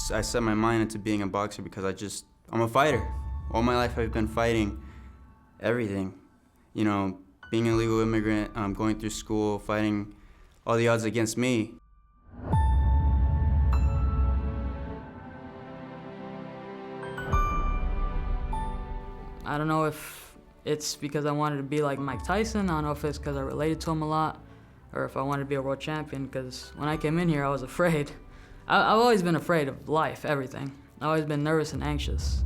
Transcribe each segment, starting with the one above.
I set my mind into being a boxer because I'm a fighter. All my life I've been fighting everything. You know, being an illegal immigrant, going through school, fighting all the odds against me. I don't know if it's because I wanted to be like Mike Tyson. I don't know if it's because I related to him a lot, or if I wanted to be a world champion, because when I came in here, I was afraid. I've always been afraid of life, everything. I've always been nervous and anxious.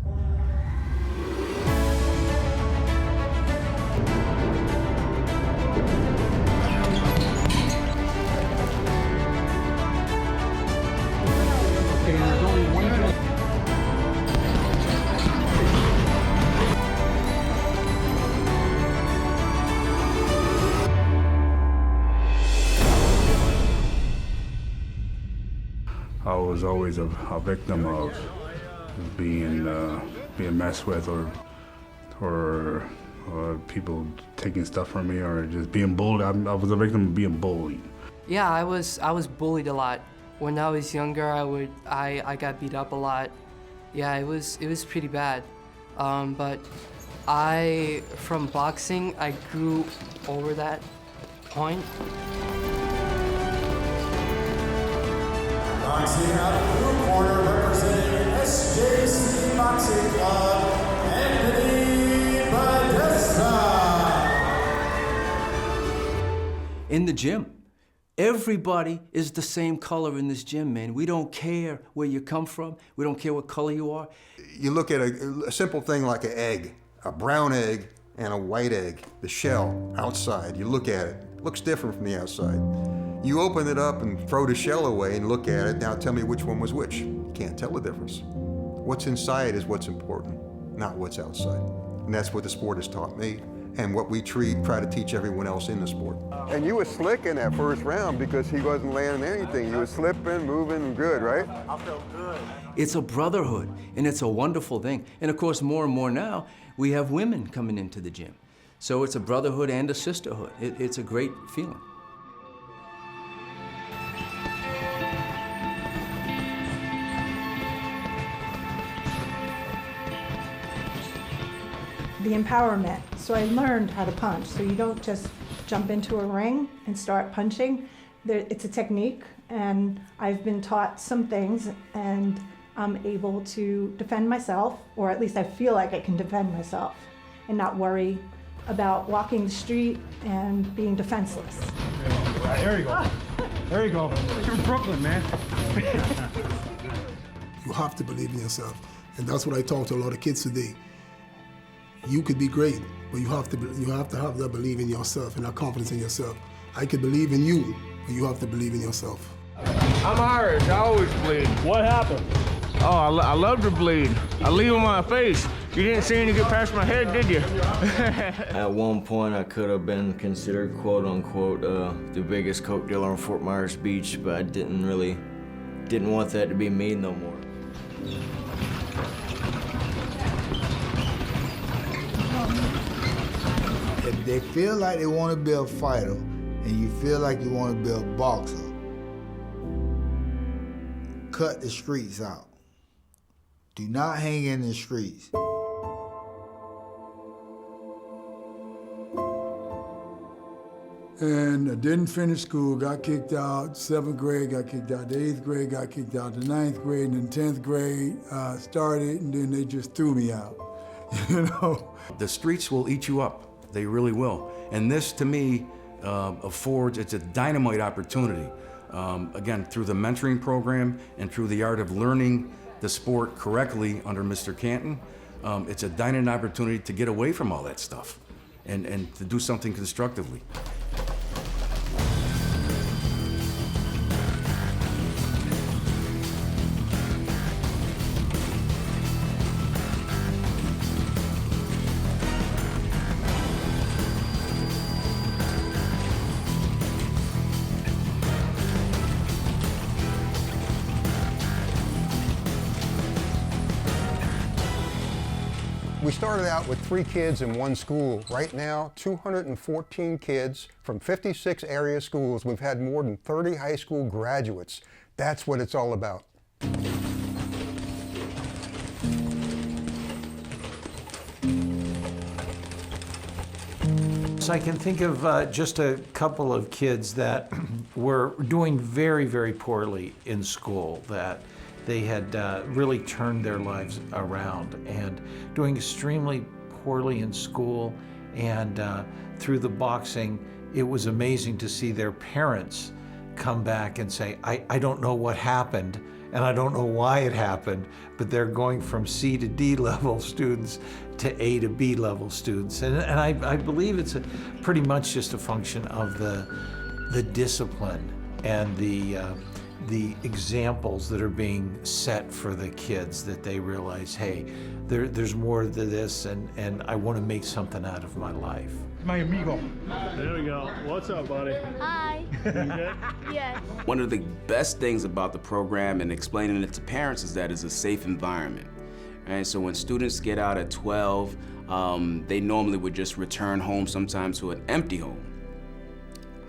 I was always a victim of being messed with, or people taking stuff from me, or just being bullied. I was a victim of being bullied. Yeah, I was bullied a lot. When I was younger, I got beat up a lot. Yeah, it was pretty bad. But from boxing, I grew over that point. Boxing out of the blue corner, representing SJC Boxing Club, Anthony Podesta. In the gym, everybody is the same color in this gym, man. We don't care where you come from. We don't care what color you are. You look at a simple thing like an egg, a brown egg and a white egg, the shell outside. You look at it, looks different from the outside. You open it up and throw the shell away and look at it. Now tell me which one was which. You can't tell the difference. What's inside is what's important, not what's outside. And that's what the sport has taught me, and what we try to teach everyone else in the sport. And you were slick in that first round because he wasn't landing anything. You were slipping, moving, good, right? I felt good. It's a brotherhood, and it's a wonderful thing. And of course, more and more now, we have women coming into the gym. So it's a brotherhood and a sisterhood. It's a great feeling. The empowerment. So I learned how to punch. So you don't just jump into a ring and start punching. It's a technique, and I've been taught some things, and I'm able to defend myself, or at least I feel like I can defend myself and not worry about walking the street and being defenseless. There you go. There you go. You're from Brooklyn, man. You have to believe in yourself, and that's what I talk to a lot of kids today. You could be great, but you have to have that belief in yourself and that confidence in yourself. I could believe in you, but you have to believe in yourself. I'm Irish. I always bleed. What happened? Oh, I love to bleed. I leave on my face. You didn't see any get past my head, did you? At one point, I could have been considered, quote unquote, the biggest coke dealer on Fort Myers Beach, but I didn't want that to be me no more. If they feel like they want to be a fighter, and you feel like you want to be a boxer, cut the streets out. Do not hang in the streets. And I didn't finish school, got kicked out, 7th grade, got kicked out the 8th grade, got kicked out the 9th grade, and then 10th grade started, and then they just threw me out, you know? The streets will eat you up. They really will. And this, to me, it's a dynamite opportunity. Again, through the mentoring program and through the art of learning the sport correctly under Mr. Canton, it's a dynamite opportunity to get away from all that stuff and to do something constructively. We started out with 3 kids in one school. Right now, 214 kids from 56 area schools. We've had more than 30 high school graduates. That's what it's all about. So I can think of just a couple of kids that were doing very, very poorly in school, that they had really turned their lives around and doing extremely poorly in school. And through the boxing, it was amazing to see their parents come back and say, I don't know what happened, and I don't know why it happened, but they're going from C to D level students to A to B level students. And I believe it's pretty much just a function of the discipline and the examples that are being set for the kids, that they realize, hey, there's more to this, and I want to make something out of my life. My amigo. There we go. What's up, buddy? Hi. You good? Yes. One of the best things about the program and explaining it to parents is that it's a safe environment. Right? So when students get out at 12, they normally would just return home sometimes to an empty home.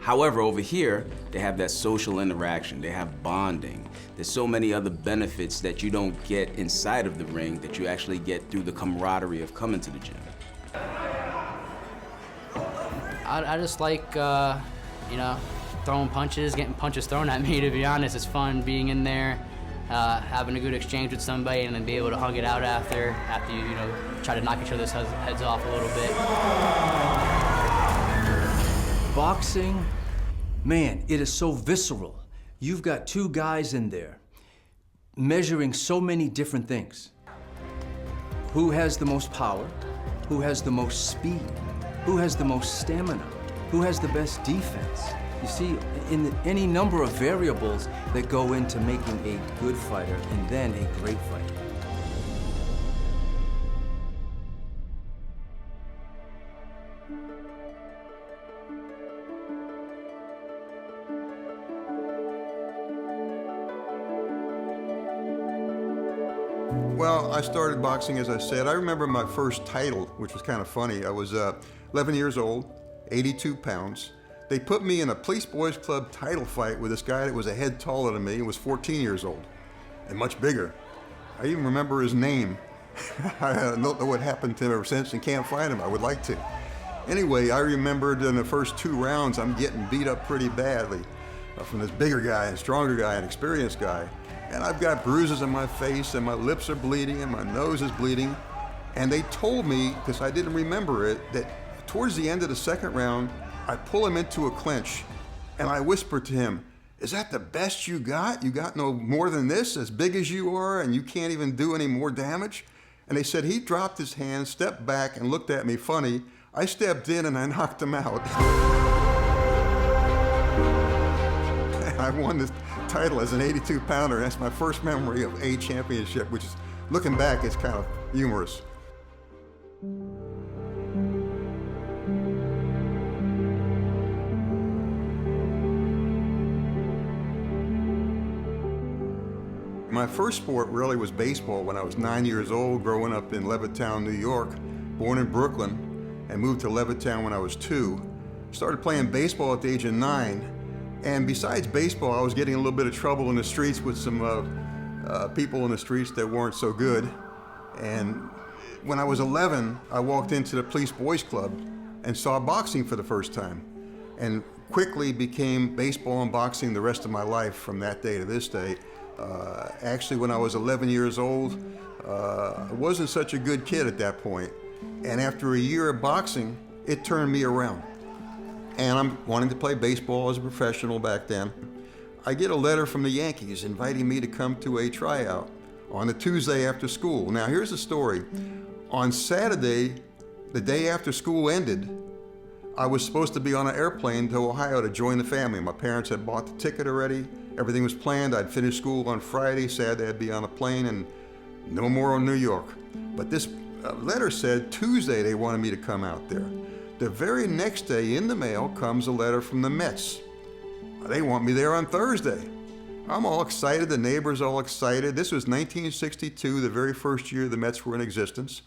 However, over here, they have that social interaction, they have bonding. There's so many other benefits that you don't get inside of the ring that you actually get through the camaraderie of coming to the gym. I just like, you know, throwing punches, getting punches thrown at me, to be honest. It's fun being in there, having a good exchange with somebody, and then be able to hug it out after you know, try to knock each other's heads off a little bit. Boxing, man, it is so visceral. You've got two guys in there measuring so many different things. Who has the most power? Who has the most speed? Who has the most stamina? Who has the best defense? You see, in any number of variables that go into making a good fighter and then a great fighter. Well, I started boxing, as I said. I remember my first title, which was kind of funny. I was 11 years old, 82 pounds. They put me in a Police Boys Club title fight with this guy that was a head taller than me and was 14 years old and much bigger. I even remember his name. I don't know what happened to him ever since and can't find him. I would like to. Anyway, I remembered in the first 2 rounds, I'm getting beat up pretty badly from this bigger guy and stronger guy and experienced guy. And I've got bruises on my face and my lips are bleeding and my nose is bleeding. And they told me, because I didn't remember it, that towards the end of the second round, I pull him into a clinch and I whispered to him, "Is that the best you got? You got no more than this, as big as you are, and you can't even do any more damage?" And they said he dropped his hand, stepped back, and looked at me funny. I stepped in and I knocked him out. I won this title as an 82-pounder. That's my first memory of a championship, which is, looking back, it's kind of humorous. My first sport really was baseball when I was 9 years old, growing up in Levittown, New York, born in Brooklyn, and moved to Levittown when I was 2. Started playing baseball at the age of 9. And besides baseball, I was getting a little bit of trouble in the streets with some people in the streets that weren't so good. And when I was 11, I walked into the Police Boys Club and saw boxing for the first time, and quickly became baseball and boxing the rest of my life from that day to this day. Actually, when I was 11 years old, I wasn't such a good kid at that point. And after a year of boxing, it turned me around. And I'm wanting to play baseball as a professional back then. I get a letter from the Yankees inviting me to come to a tryout on a Tuesday after school. Now, here's the story. On Saturday, the day after school ended, I was supposed to be on an airplane to Ohio to join the family. My parents had bought the ticket already. Everything was planned. I'd finish school on Friday. Saturday, I'd be on a plane and no more on New York. But this letter said Tuesday they wanted me to come out there. The very next day in the mail comes a letter from the Mets. They want me there on Thursday. I'm all excited, the neighbors all excited. This was 1962, the very first year the Mets were in existence.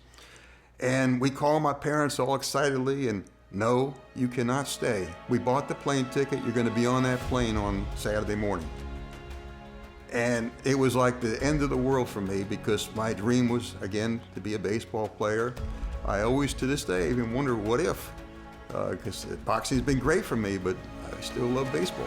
And we call my parents all excitedly, and no, you cannot stay. We bought the plane ticket, you're gonna be on that plane on Saturday morning. And it was like the end of the world for me, because my dream was, again, to be a baseball player. I always, to this day, even wonder, what if? because boxing's been great for me, but I still love baseball.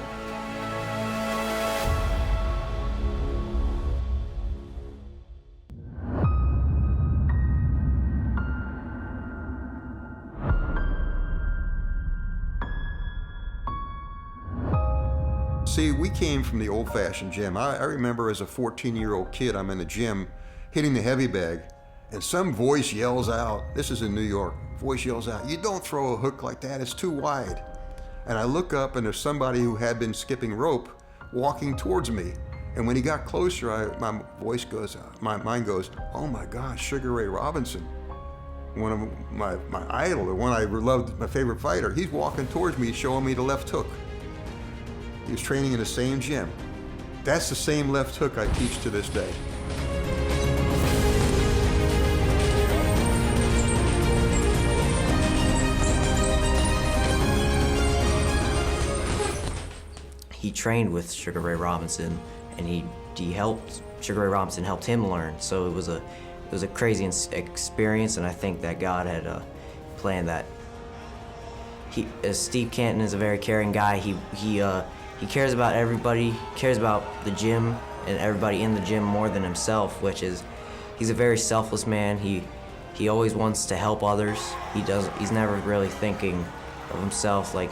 See, we came from the old-fashioned gym. I remember as a 14-year-old kid, I'm in the gym hitting the heavy bag, and some voice yells out, this is in New York, voice yells out, "You don't throw a hook like that, it's too wide." And I look up and there's somebody who had been skipping rope walking towards me. And when he got closer, my voice goes, my mind goes, oh my gosh, Sugar Ray Robinson. One of my idol, the one I loved, my favorite fighter, he's walking towards me, showing me the left hook. He was training in the same gym. That's the same left hook I teach to this day. He trained with Sugar Ray Robinson, and he helped, Sugar Ray Robinson helped him learn. So it was a crazy experience, and I think that God had planned that. Steve Canton is a very caring guy. He cares about everybody, cares about the gym and everybody in the gym more than himself, he's a very selfless man. He always wants to help others. He's never really thinking of himself. Like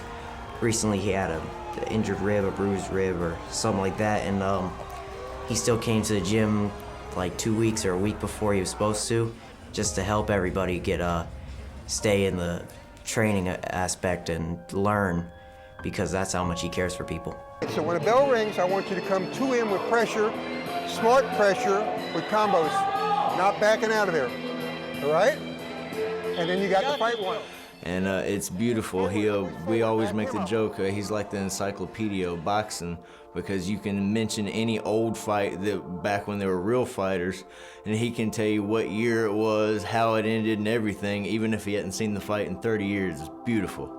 recently he had an injured rib, a bruised rib or something like that, and he still came to the gym like 2 weeks or a week before he was supposed to, just to help everybody stay in the training aspect and learn, because that's how much he cares for people. So when a bell rings, I want you to come to him with pressure, smart pressure with combos, not backing out of there, all right? And then you got the fight one. And it's beautiful. We always make the joke, he's like the encyclopedia of boxing, because you can mention any old fight that back when they were real fighters, and he can tell you what year it was, how it ended, and everything, even if he hadn't seen the fight in 30 years. It's beautiful.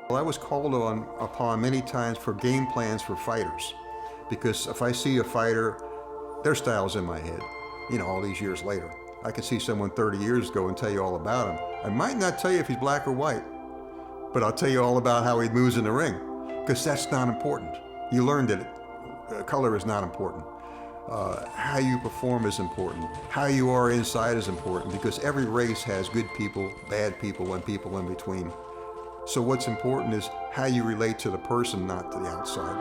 Well, I was called upon many times for game plans for fighters, because if I see a fighter, their style's in my head, all these years later. I could see someone 30 years ago and tell you all about him. I might not tell you if he's black or white, but I'll tell you all about how he moves in the ring, because that's not important. You learned that color is not important. How you perform is important. How you are inside is important, because every race has good people, bad people, and people in between. So what's important is how you relate to the person, not to the outside.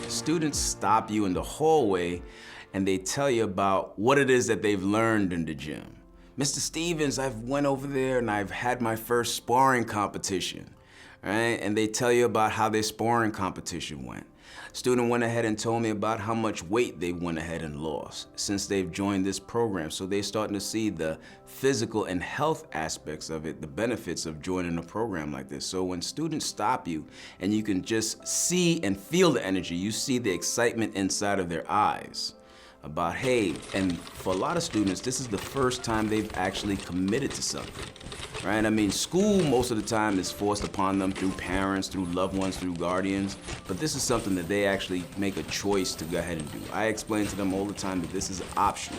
Students stop you in the hallway and they tell you about what it is that they've learned in the gym. Mr. Stevens, I've went over there and I've had my first sparring competition, right? And they tell you about how their sparring competition went. Student went ahead and told me about how much weight they went ahead and lost since they've joined this program. So they're starting to see the physical and health aspects of it, the benefits of joining a program like this. So when students stop you and you can just see and feel the energy, you see the excitement inside of their eyes about, hey, and for a lot of students, this is the first time they've actually committed to something, right? I mean, school most of the time is forced upon them through parents, through loved ones, through guardians, but this is something that they actually make a choice to go ahead and do. I explain to them all the time that this is optional.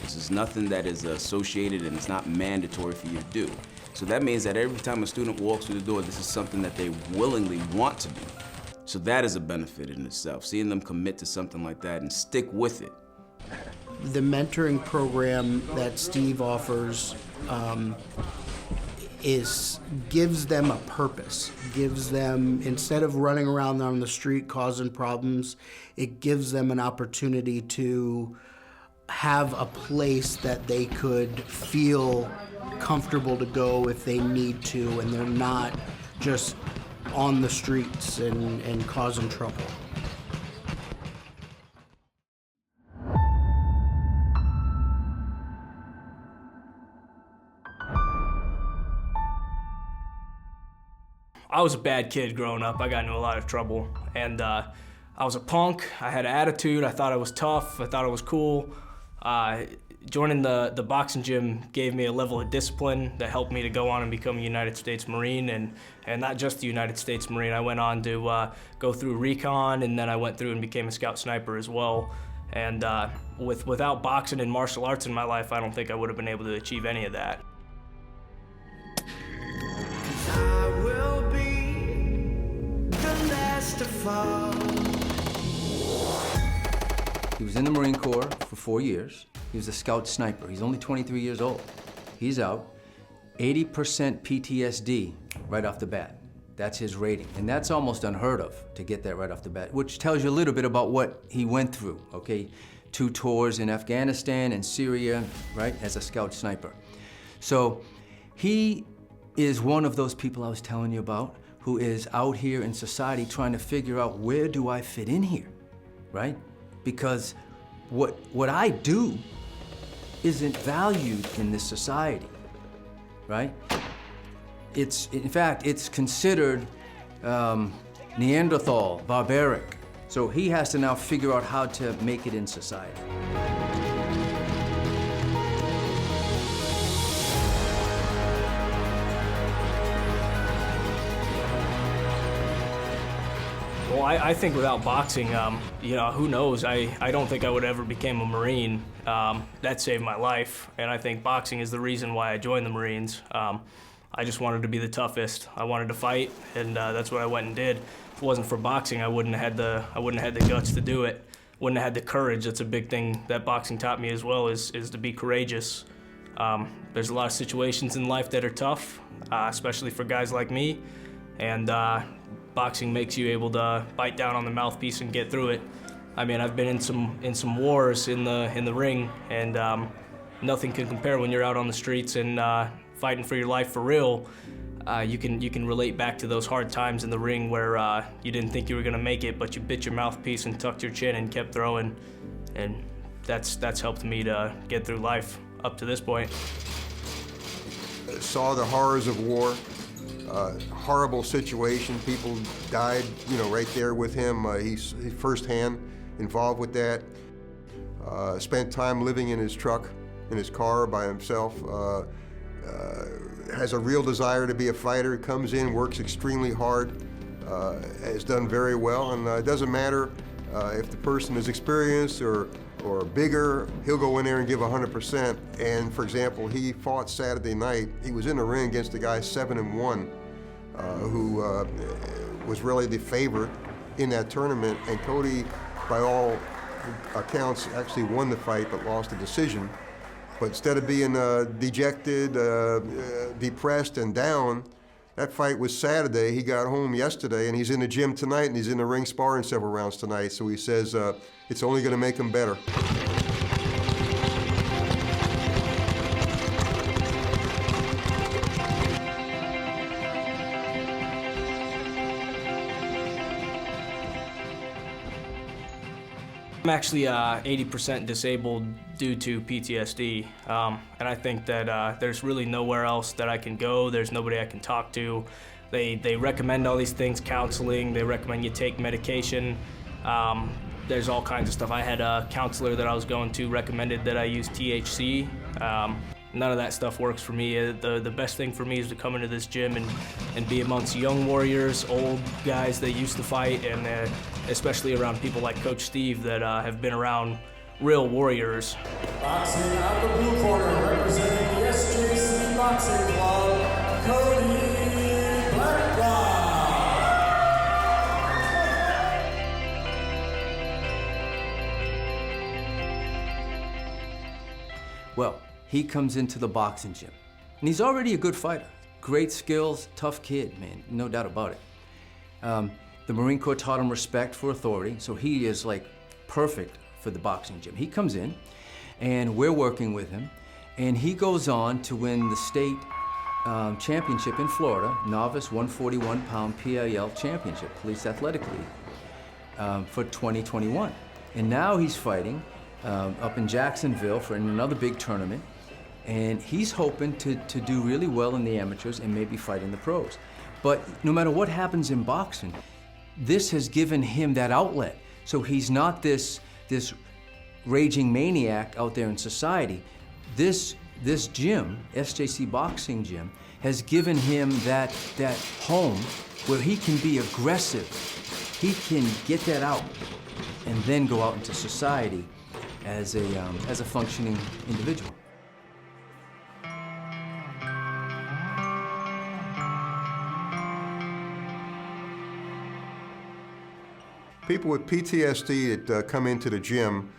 This is nothing that is associated and it's not mandatory for you to do. So that means that every time a student walks through the door, this is something that they willingly want to do. So that is a benefit in itself, seeing them commit to something like that and stick with it. The mentoring program that Steve offers gives them a purpose, gives them, instead of running around on the street causing problems, it gives them an opportunity to have a place that they could feel comfortable to go if they need to, and they're not just on the streets and causing trouble. I was a bad kid growing up. I got into a lot of trouble, and I was a punk. I had an attitude. I thought I was tough. I thought I was cool. joining the boxing gym gave me a level of discipline that helped me to go on and become a United States Marine, and not just the United States Marine. I went on to go through recon, and then I went through and became a scout sniper as well. And without boxing and martial arts in my life, I don't think I would have been able to achieve any of that. I will be the last to fall. He was in the Marine Corps for 4 years. He was a scout sniper. He's only 23 years old. He's out. 80% PTSD right off the bat. That's his rating. And that's almost unheard of to get that right off the bat, which tells you a little bit about what he went through, okay? 2 tours in Afghanistan and Syria, right, as a scout sniper. So he is one of those people I was telling you about who is out here in society trying to figure out, where do I fit in here, right? Because what I do isn't valued in this society, right? In fact, it's considered Neanderthal, barbaric. So he has to now figure out how to make it in society. Well, I think without boxing, you know, who knows? I don't think I would ever become a Marine. That saved my life, and I think boxing is the reason why I joined the Marines. I just wanted to be the toughest. I wanted to fight, and that's what I went and did. If it wasn't for boxing, I wouldn't have had the guts to do it. Wouldn't have had the courage. That's a big thing that boxing taught me as well, is to be courageous. There's a lot of situations in life that are tough, especially for guys like me, and boxing makes you able to bite down on the mouthpiece and get through it. I mean, I've been in some wars in the ring, and nothing can compare when you're out on the streets and fighting for your life for real. You can relate back to those hard times in the ring where you didn't think you were gonna make it, but you bit your mouthpiece and tucked your chin and kept throwing, and that's helped me to get through life up to this point. Saw the horrors of war. Horrible situation. People died, you know, right there with him. He's firsthand involved with that. Spent time living in his truck, in his car by himself. Has a real desire to be a fighter. Comes in, works extremely hard. Has done very well, and it doesn't matter if the person is experienced or bigger, he'll go in there and give 100%. And for example, he fought Saturday night. He was in the ring against a guy 7-1, who was really the favorite in that tournament. And Cody, by all accounts, actually won the fight but lost the decision. But instead of being dejected, depressed, and down, that fight was Saturday. He got home yesterday, and he's in the gym tonight, and he's in the ring sparring several rounds tonight. So he says it's only going to make him better. I'm actually 80% disabled due to PTSD, and I think that there's really nowhere else that I can go. There's nobody I can talk to. They recommend all these things, counseling. They recommend you take medication. There's all kinds of stuff. I had a counselor that I was going to recommended that I use THC. None of that stuff works for me. The best thing for me is to come into this gym and be amongst young warriors, old guys that used to fight, and especially around people like Coach Steve that have been around real warriors. Boxing out the blue corner, representing the SJC Boxing Club, Cody Blacklock. Well, he comes into the boxing gym, and he's already a good fighter. Great skills, tough kid, man, no doubt about it. The Marine Corps taught him respect for authority, so he is like perfect for the boxing gym. He comes in, and we're working with him, and he goes on to win the state championship in Florida, novice 141-pound PIL championship, Police Athletic League, for 2021. And now he's fighting up in Jacksonville for another big tournament, and he's hoping to do really well in the amateurs and maybe fight in the pros. But no matter what happens in boxing, this has given him that outlet. So he's not this raging maniac out there in society. This gym, SJC Boxing Gym, has given him that home where he can be aggressive. He can get that out and then go out into society as a functioning individual. People with PTSD that come into the gym,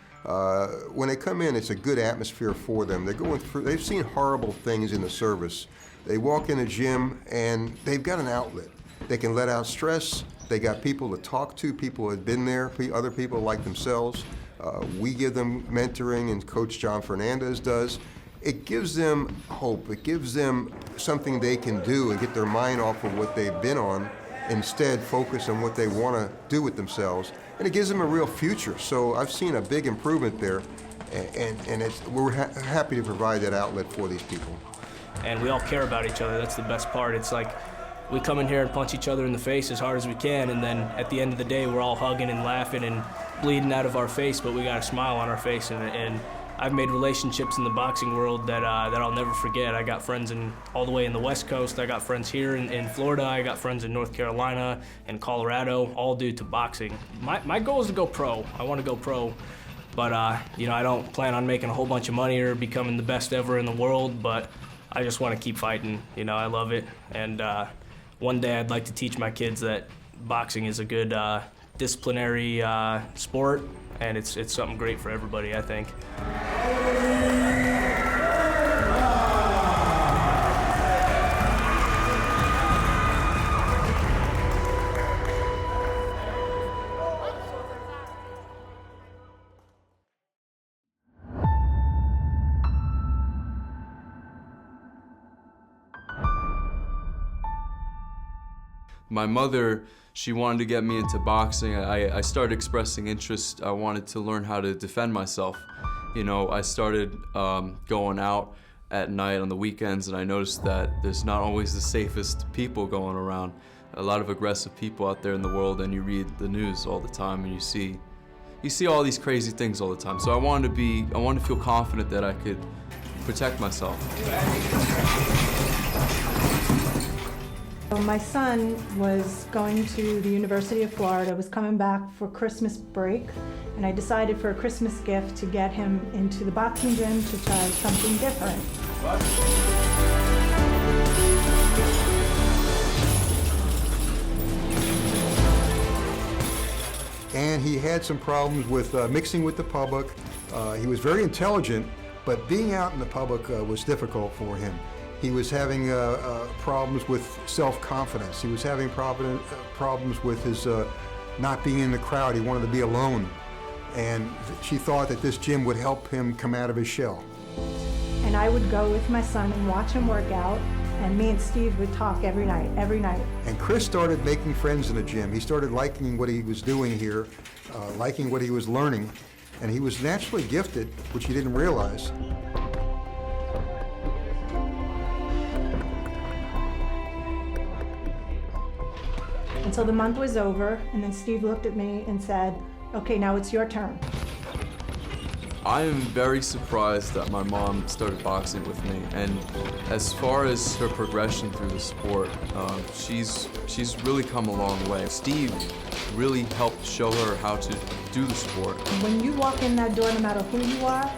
when they come in, it's a good atmosphere for them. They've seen horrible things in the service. They walk in the gym and they've got an outlet. They can let out stress. They got people to talk to, people who have been there, other people like themselves. We give them mentoring, and Coach John Fernandez does. It gives them hope. It gives them something they can do and get their mind off of what they've been on, instead focus on what they want to do with themselves, and it gives them a real future. So I've seen a big improvement there, and we're happy to provide that outlet for these people. And we all care about each other. That's the best part. It's like we come in here and punch each other in the face as hard as we can, and then at the end of the day, we're all hugging and laughing and bleeding out of our face, but we got a smile on our face. And I've made relationships in the boxing world that I'll never forget. I got friends all the way in the West Coast. I got friends here in Florida. I got friends in North Carolina and Colorado, all due to boxing. My goal is to go pro. I want to go pro, but I don't plan on making a whole bunch of money or becoming the best ever in the world, but I just want to keep fighting. I love it, and one day I'd like to teach my kids that boxing is a good disciplinary sport, and it's something great for everybody, I think. My mother, she wanted to get me into boxing. I started expressing interest. I wanted to learn how to defend myself. I started going out at night on the weekends, and I noticed that there's not always the safest people going around. A lot of aggressive people out there in the world, and you read the news all the time, and you see all these crazy things all the time. So I wanted to feel confident that I could protect myself. My son was going to the University of Florida, was coming back for Christmas break, and I decided for a Christmas gift to get him into the boxing gym to try something different. And he had some problems with mixing with the public. He was very intelligent, but being out in the public was difficult for him. He was having problems with self-confidence. He was having problems with his not being in the crowd. He wanted to be alone. And she thought that this gym would help him come out of his shell. And I would go with my son and watch him work out, and me and Steve would talk every night. And Chris started making friends in the gym. He started liking what he was doing here, liking what he was learning, and he was naturally gifted, which he didn't realize. Until the month was over, and then Steve looked at me and said, "Okay, now it's your turn." I am very surprised that my mom started boxing with me, and as far as her progression through the sport, she's really come a long way. Steve really helped show her how to do the sport. When you walk in that door, no matter who you are,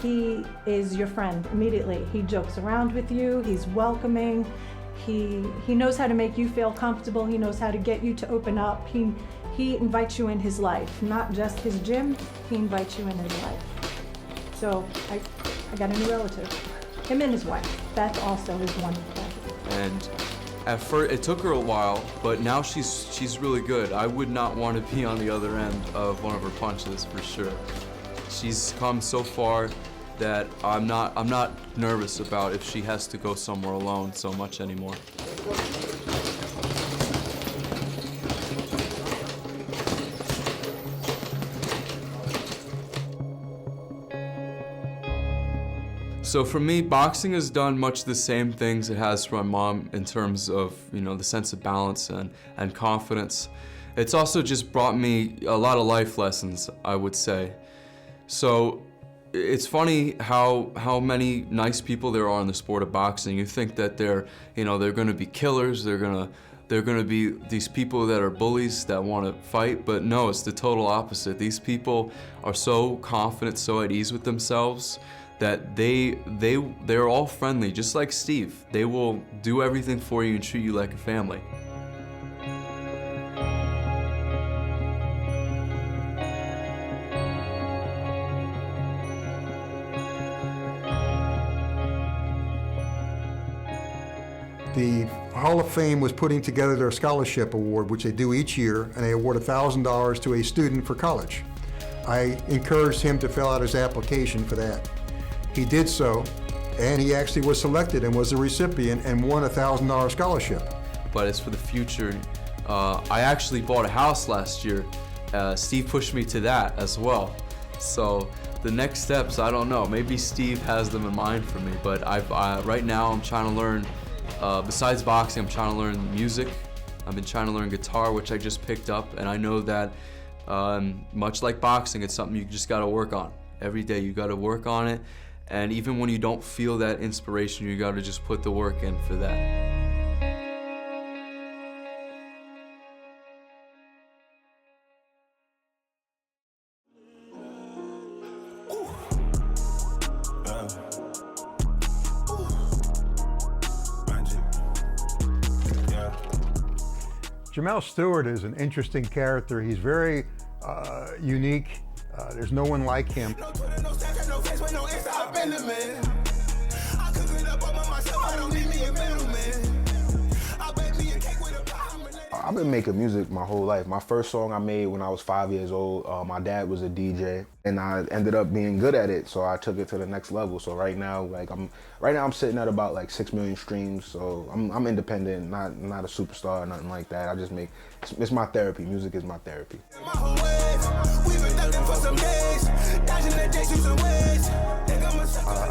he is your friend immediately. He jokes around with you, he's welcoming, he knows how to make you feel comfortable, he knows how to get you to open up. He invites you in his life, not just his gym, he invites you in his life. So I got a new relative, him and his wife. That also is wonderful. And at first, it took her a while, but now she's really good. I would not want to be on the other end of one of her punches for sure. She's come so far that I'm not nervous about if she has to go somewhere alone so much anymore. So for me, boxing has done much the same things it has for my mom in terms of, the sense of balance and confidence. It's also just brought me a lot of life lessons, I would say. So it's funny how many nice people there are in the sport of boxing. You think that they're going to be killers, they're going to be these people that are bullies that want to fight, but no, it's the total opposite. These people are so confident, so at ease with themselves, that they're all friendly, just like Steve. They will do everything for you and treat you like a family. The Hall of Fame was putting together their scholarship award, which they do each year, and they award $1,000 to a student for college. I encouraged him to fill out his application for that. He did so, and he actually was selected and was a recipient and won a $1,000 scholarship. But it's for the future. I actually bought a house last year. Steve pushed me to that as well. So the next steps, I don't know. Maybe Steve has them in mind for me, but right now I'm trying to learn. Besides boxing, I'm trying to learn music. I've been trying to learn guitar, which I just picked up, and I know that much like boxing, it's something you just gotta work on. Every day you gotta work on it, and even when you don't feel that inspiration, you gotta just put the work in for that. Jamel Stewart is an interesting character. He's very unique. There's no one like him. I've been making music my whole life. My first song I made when I was 5 years old. My dad was a DJ, and I ended up being good at it, so I took it to the next level. So right now, I'm sitting at about like 6 million streams. So I'm independent, not a superstar or nothing like that. I just make it's my therapy. Music is my therapy.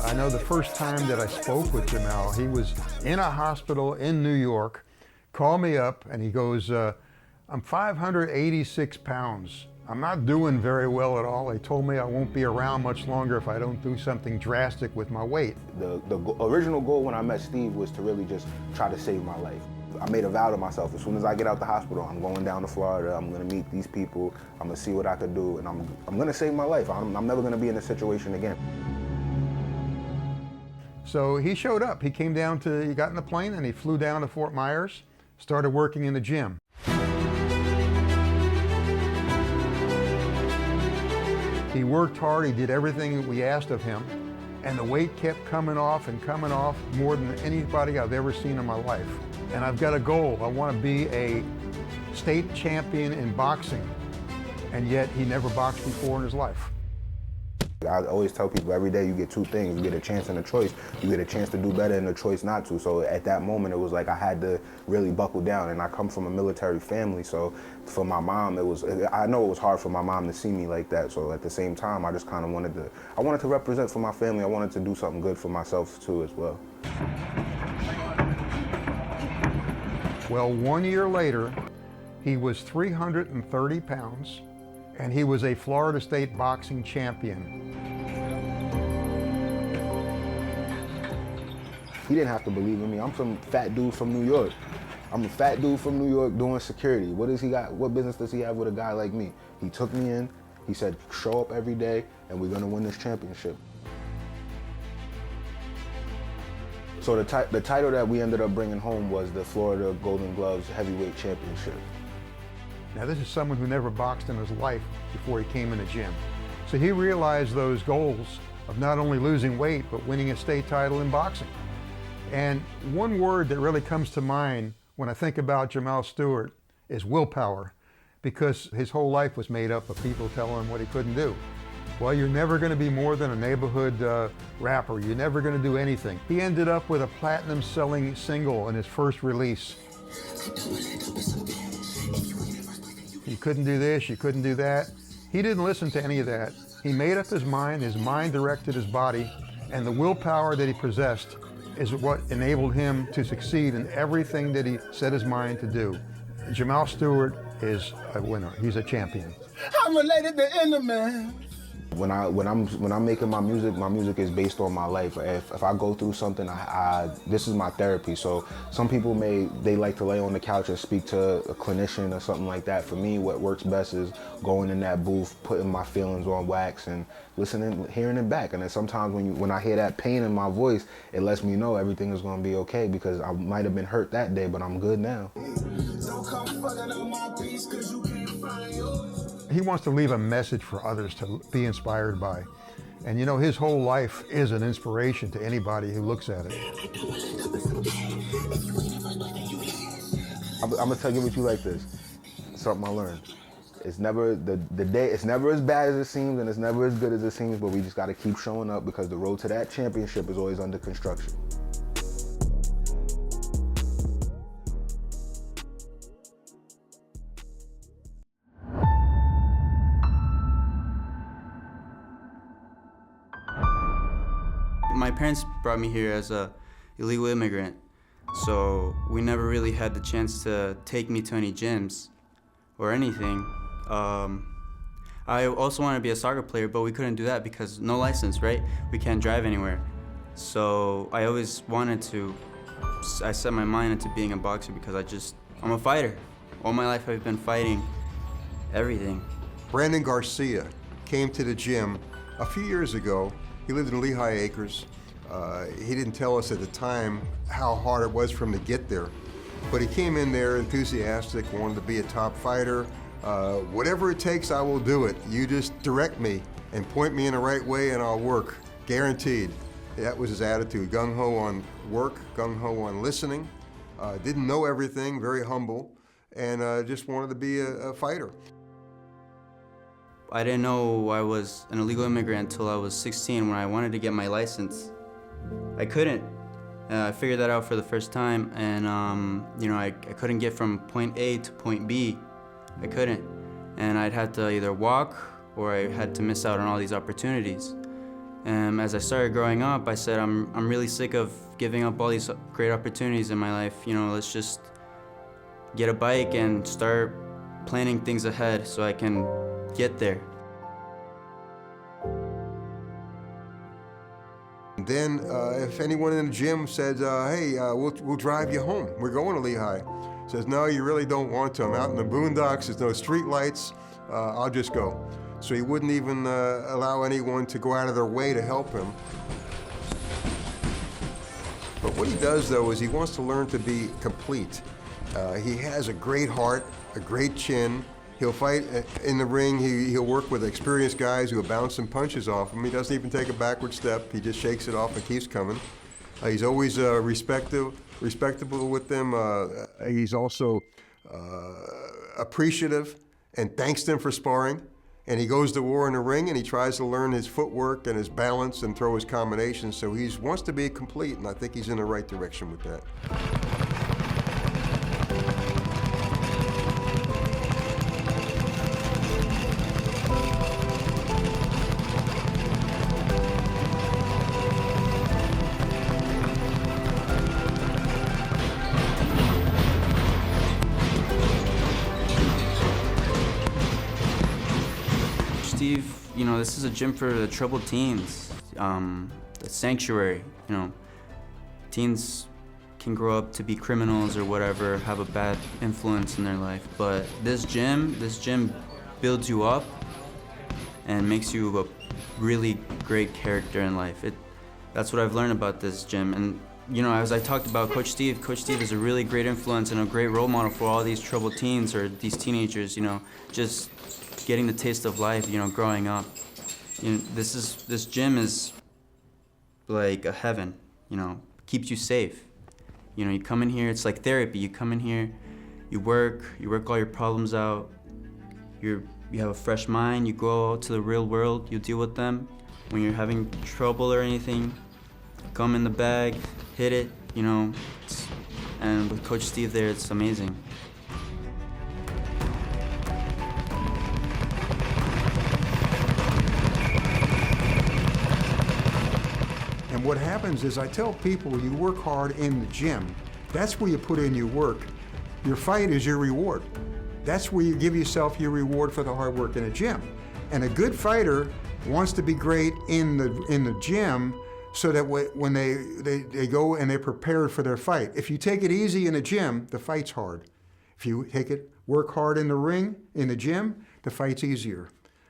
I know the first time that I spoke with Jamel, he was in a hospital in New York. Called me up and he goes, I'm 586 pounds. I'm not doing very well at all. They told me I won't be around much longer if I don't do something drastic with my weight. The original goal when I met Steve was to really just try to save my life. I made a vow to myself, as soon as I get out the hospital, I'm going down to Florida, I'm gonna meet these people, I'm gonna see what I could do, and I'm gonna save my life. I'm never gonna be in this situation again. So he showed up. He got in the plane and he flew down to Fort Myers, started working in the gym. He worked hard, he did everything that we asked of him, and the weight kept coming off more than anybody I've ever seen in my life. And I've got a goal. I want to be a state champion in boxing, and yet he never boxed before in his life. I always tell people every day you get two things. You get a chance and a choice. You get a chance to do better and a choice not to. So at that moment, it was like I had to really buckle down. And I come from a military family, so for my mom, I know it was hard for my mom to see me like that. So at the same time, I just kind of wanted to represent for my family. I wanted to do something good for myself too as well. Well, 1 year later, he was 330 pounds, and he was a Florida State boxing champion. He didn't have to believe in me. I'm some fat dude from New York. I'm a fat dude from New York doing security. What business does he have with a guy like me? He took me in, he said, show up every day, and we're gonna win this championship. So the title that we ended up bringing home was the Florida Golden Gloves Heavyweight Championship. Now this is someone who never boxed in his life before he came in the gym. So he realized those goals of not only losing weight, but winning a state title in boxing. And one word that really comes to mind when I think about Jamel Stewart is willpower, because his whole life was made up of people telling him what he couldn't do. Well, you're never going to be more than a neighborhood rapper. You're never going to do anything. He ended up with a platinum-selling single in his first release. You couldn't do this, you couldn't do that. He didn't listen to any of that. He made up his mind directed his body, and the willpower that he possessed is what enabled him to succeed in everything that he set his mind to do. Jamel Stewart is a winner. He's a champion. I'm related to Enderman. When I'm making my music is based on my life. If I go through something, this is my therapy. So some people they like to lay on the couch and speak to a clinician or something like that. For me, what works best is going in that booth, putting my feelings on wax, and listening, hearing it back. And then sometimes when I hear that pain in my voice, it lets me know everything is going to be okay, because I might have been hurt that day, but I'm good now. He wants to leave a message for others to be inspired by. And you know, his whole life is an inspiration to anybody who looks at it. I'm gonna tell you what you like this. Something I learned. It's never it's never as bad as it seems, and it's never as good as it seems, but we just gotta keep showing up, because the road to that championship is always under construction. My parents brought me here as a illegal immigrant, so we never really had the chance to take me to any gyms or anything. I also wanted to be a soccer player, but we couldn't do that because no license, right? We can't drive anywhere. So I always wanted to, I set my mind into being a boxer because I'm a fighter. All my life I've been fighting everything. Brandon Garcia came to the gym a few years ago. He lived in Lehigh Acres. He didn't tell us at the time how hard it was for him to get there. But he came in there enthusiastic, wanted to be a top fighter. Whatever it takes, I will do it. You just direct me and point me in the right way and I'll work, guaranteed. That was his attitude, gung-ho on work, gung-ho on listening. Didn't know everything, very humble, and just wanted to be a fighter. I didn't know I was an illegal immigrant until I was 16 when I wanted to get my license. I couldn't. I figured that out for the first time, and I couldn't get from point A to point B. I couldn't. And I'd have to either walk or I had to miss out on all these opportunities. And as I started growing up, I said, I'm really sick of giving up all these great opportunities in my life. Let's just get a bike and start planning things ahead so I can get there. And then if anyone in the gym said, hey, we'll drive you home. We're going to Lehigh. Says, no, you really don't want to. I'm out in the boondocks, there's no street lights, I'll just go. So he wouldn't even allow anyone to go out of their way to help him. But what he does, though, is he wants to learn to be complete. He has a great heart, a great chin. He'll fight in the ring. He'll work with experienced guys who are bouncing punches off him. He doesn't even take a backward step. He just shakes it off and keeps coming. He's always respectable with them. He's also appreciative and thanks them for sparring. And he goes to war in the ring and he tries to learn his footwork and his balance and throw his combinations. So he wants to be complete, and I think he's in the right direction with that. Steve, this is a gym for the troubled teens, a sanctuary. Teens can grow up to be criminals or whatever, have a bad influence in their life. But this gym builds you up and makes you a really great character in life. That's what I've learned about this gym. And as I talked about Coach Steve is a really great influence and a great role model for all these troubled teens or these teenagers, just getting the taste of life, growing up. This gym is like a heaven, keeps you safe. You come in here, it's like therapy. You come in here, you work all your problems out. You have a fresh mind, you go out to the real world, you deal with them. When you're having trouble or anything, come in the bag, hit it, and with Coach Steve there, it's amazing. And what happens is I tell people, you work hard in the gym. That's where you put in your work. Your fight is your reward. That's where you give yourself your reward for the hard work in a gym. And a good fighter wants to be great in the gym so that when they go and they're prepared for their fight. If you take it easy in the gym, the fight's hard. If you work hard in the ring, in the gym, the fight's easier.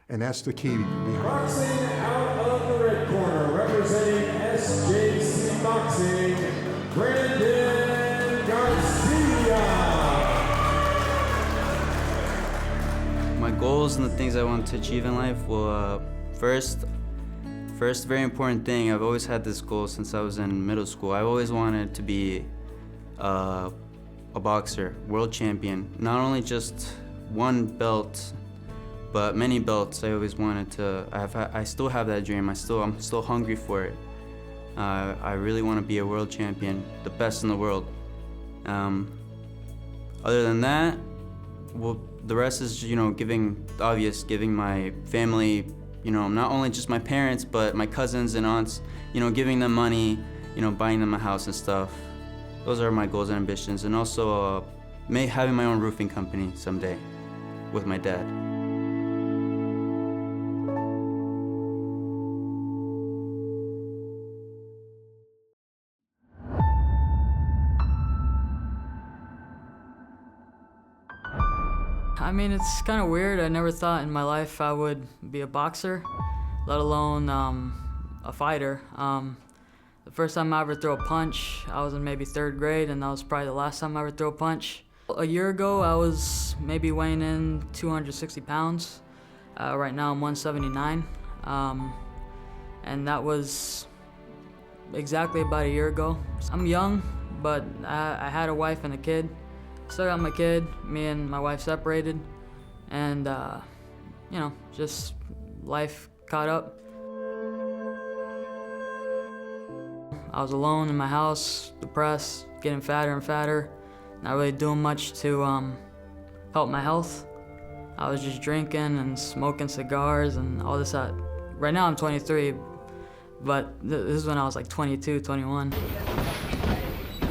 And that's the key behind it. Boxing out of the red corner, representing SJC Boxing, Brandon Garcia. My goals and the things I want to achieve in life, well, first very important thing, I've always had this goal since I was in middle school. I've always wanted to be a boxer, world champion. Not only just one belt, but many belts. I always wanted to. I still have that dream. I'm still hungry for it. I really want to be a world champion, the best in the world. Other than that, well, the rest is, giving my family, not only just my parents, but my cousins and aunts, giving them money, buying them a house and stuff. Those are my goals and ambitions. And also having my own roofing company someday with my dad. I mean, it's kind of weird. I never thought in my life I would be a boxer, let alone a fighter. The first time I ever threw a punch, I was in maybe 3rd grade, and that was probably the last time I ever threw a punch. A year ago, I was maybe weighing in 260 pounds. Right now, I'm 179. And that was exactly about a year ago. I'm young, but I had a wife and a kid. Still got my kid. Me and my wife separated, and just life caught up. I was alone in my house, depressed, getting fatter and fatter, not really doing much to help my health. I was just drinking and smoking cigars and all this. Right now I'm 23, but this is when I was like 22, 21.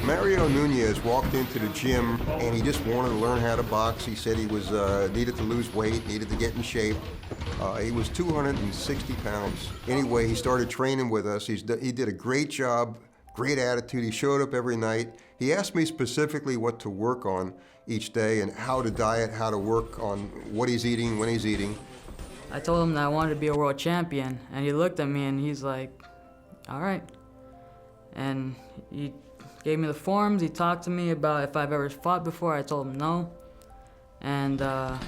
Mario Nunez walked into the gym and he just wanted to learn how to box. He said he was needed to lose weight, needed to get in shape. He was 260 pounds. Anyway, he started training with us. He did a great job, great attitude. He showed up every night. He asked me specifically what to work on each day and how to diet, how to work on what he's eating, when he's eating. I told him that I wanted to be a world champion, and he looked at me and he's like, all right. And he gave me the forms. He talked to me about if I've ever fought before. I told him no. And I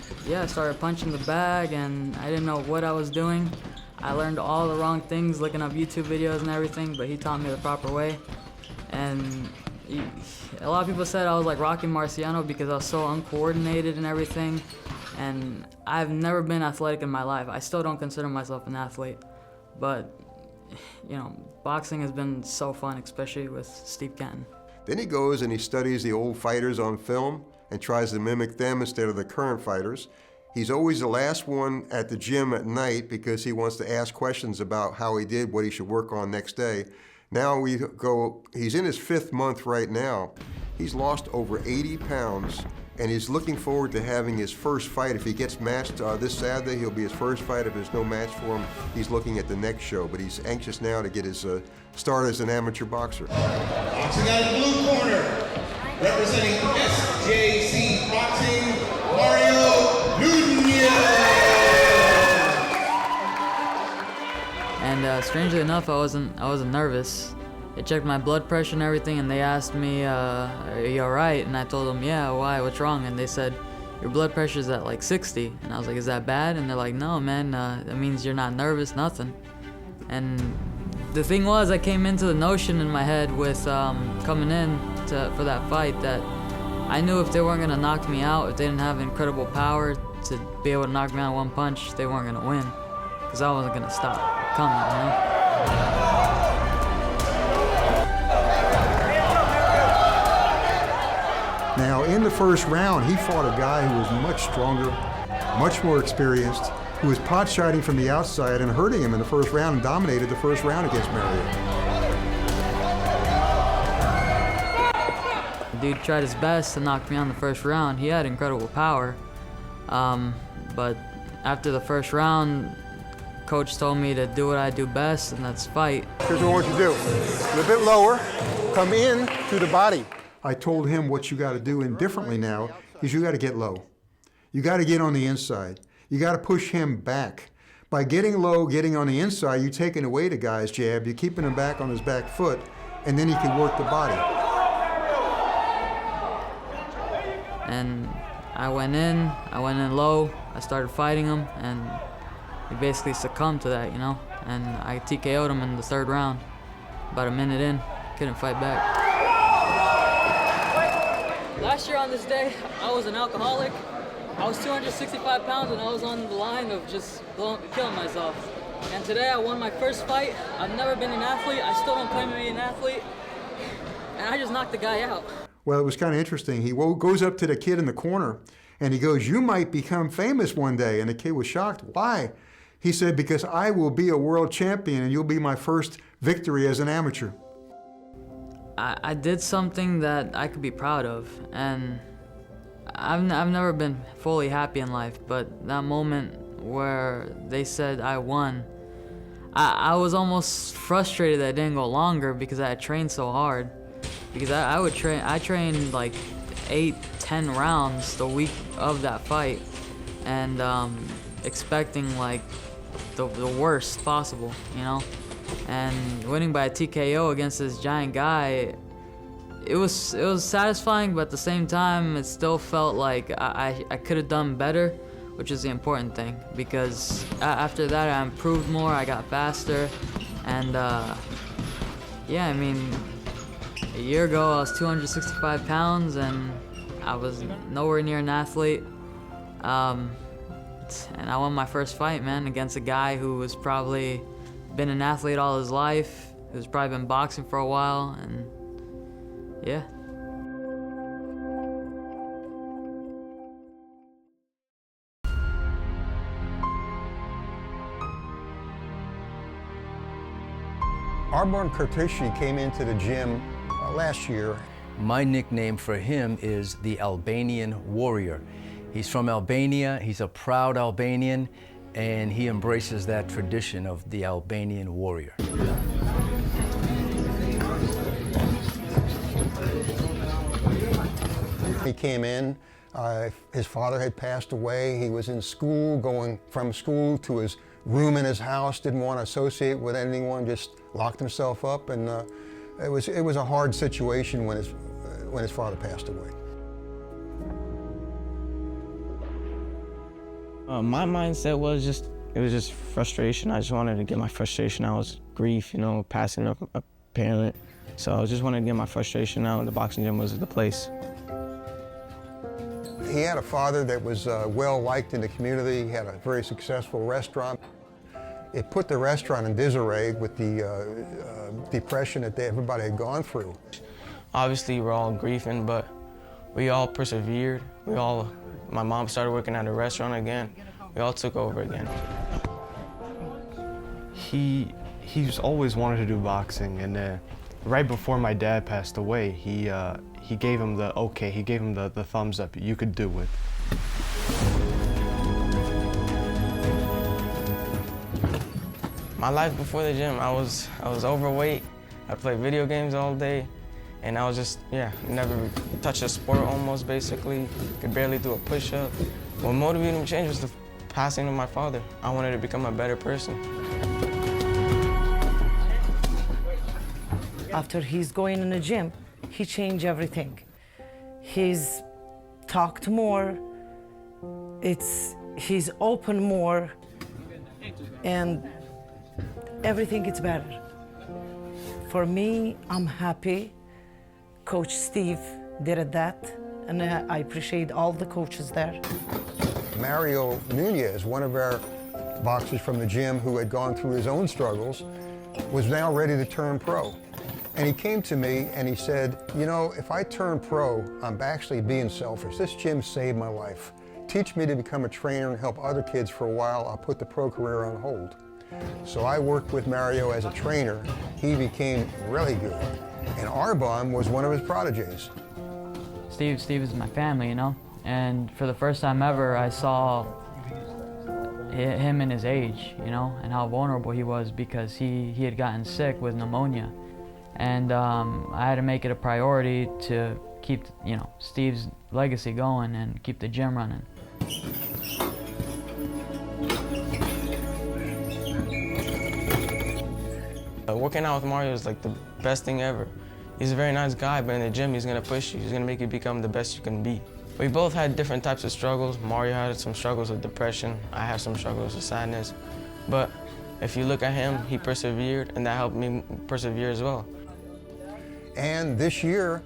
started punching the bag, and I didn't know what I was doing. I learned all the wrong things looking up YouTube videos and everything, but he taught me the proper way. And a lot of people said I was like Rocky Marciano because I was so uncoordinated and everything. And I've never been athletic in my life. I still don't consider myself an athlete. But, boxing has been so fun, especially with Steve Canton. Then he goes and he studies the old fighters on film and tries to mimic them instead of the current fighters. He's always the last one at the gym at night because he wants to ask questions about how he did, what he should work on next day. Now he's in his 5th month right now. He's lost over 80 pounds and he's looking forward to having his first fight. If he gets matched this Saturday, he'll be his first fight. If there's no match for him, he's looking at the next show. But he's anxious now to get his start as an amateur boxer. Boxing out of the blue corner, representing SJC Boxing, Mario Nunez. And strangely enough, I wasn't nervous. They checked my blood pressure and everything, and they asked me, are you all right? And I told them, yeah, why, what's wrong? And they said, your blood pressure's at like 60. And I was like, is that bad? And they're like, no, man, that means you're not nervous, nothing. And the thing was, I came into the notion in my head with coming in for that fight that I knew if they weren't gonna knock me out, if they didn't have incredible power to be able to knock me out in one punch, they weren't gonna win. Because I wasn't gonna stop coming, Now, in the first round, he fought a guy who was much stronger, much more experienced, who was pot shotting from the outside and hurting him in the first round and dominated the first round against Mario. Dude tried his best to knock me out in the first round. He had incredible power. But after the first round, Coach told me to do what I do best, and that's fight. Here's what I want you to do. A little bit lower, come in to the body. I told him what you got to do indifferently now is you got to get low. You got to get on the inside. You got to push him back. By getting low, getting on the inside, you're taking away the guy's jab, you're keeping him back on his back foot, and then he can work the body. And I went in low, I started fighting him, and he basically succumbed to that, you know? And I TKO'd him in the 3rd round. About a minute in, couldn't fight back. Last year on this day, I was an alcoholic. I was 265 pounds and I was on the line of just killing myself. And today I won my first fight. I've never been an athlete. I still don't claim to be an athlete. And I just knocked the guy out. Well, it was kind of interesting. He goes up to the kid in the corner and he goes, "You might become famous one day." And the kid was shocked. Why? He said, "Because I will be a world champion and you'll be my first victory as an amateur." I did something that I could be proud of. And I've never been fully happy in life, but that moment where they said I won, I was almost frustrated that it didn't go longer because I had trained so hard. Because I trained like 8-10 rounds the week of that fight, and expecting like the worst possible, you know. And winning by a TKO against this giant guy, it was satisfying, but at the same time, it still felt like I could have done better, which is the important thing. Because after that, I improved more, I got faster, and yeah, I mean, a year ago I was 265 pounds and I was nowhere near an athlete. And I won my first fight, man, against a guy who was probably been an athlete all his life, who's probably been boxing for a while, and yeah. Arbon Kurtishi came into the gym last year. My nickname for him is the Albanian Warrior. He's from Albania, he's a proud Albanian, and he embraces that tradition of the Albanian Warrior. He came in, his father had passed away, he was in school, going from school to his room in his house, didn't want to associate with anyone, just locked himself up, and it was a hard situation when his father passed away. My mindset was just frustration. I just wanted to get my frustration out. It was grief, you know, passing of a parent. So I just wanted to get my frustration out, and the boxing gym was the place. He had a father that was well liked in the community. He had a very successful restaurant. It put the restaurant in disarray with the depression that everybody had gone through. Obviously, we're all grieving, but we all persevered. My mom started working at a restaurant again. We all took over again. He's always wanted to do boxing, and right before my dad passed away, he gave him the okay. He gave him the thumbs up. You could do it. My life before the gym, I was overweight. I played video games all day, and I was just, never touched a sport almost, basically. Could barely do a push-up. What motivated me to change was the passing of my father. I wanted to become a better person. After he's going in the gym, he changed everything. He's talked more, he's open more, and everything gets better. For me, I'm happy. Coach Steve did that, and I appreciate all the coaches there. Mario Nunez, one of our boxers from the gym who had gone through his own struggles, was now ready to turn pro. And he came to me and he said, you know, if I turn pro, I'm actually being selfish. This gym saved my life. Teach me to become a trainer and help other kids for a while. I'll put the pro career on hold. So I worked with Mario as a trainer. He became really good. And Arbon was one of his prodigies. Steve is my family, you know? And for the first time ever, I saw, him and his age, you know, and how vulnerable he was because he had gotten sick with pneumonia. And I had to make it a priority to keep, you know, Steve's legacy going and keep the gym running. Working out with Mario is like the best thing ever. He's a very nice guy, but in the gym he's gonna push you. He's gonna make you become the best you can be. We both had different types of struggles. Mario had some struggles with depression. I had some struggles with sadness. But if you look at him, he persevered, and that helped me persevere as well. And this year,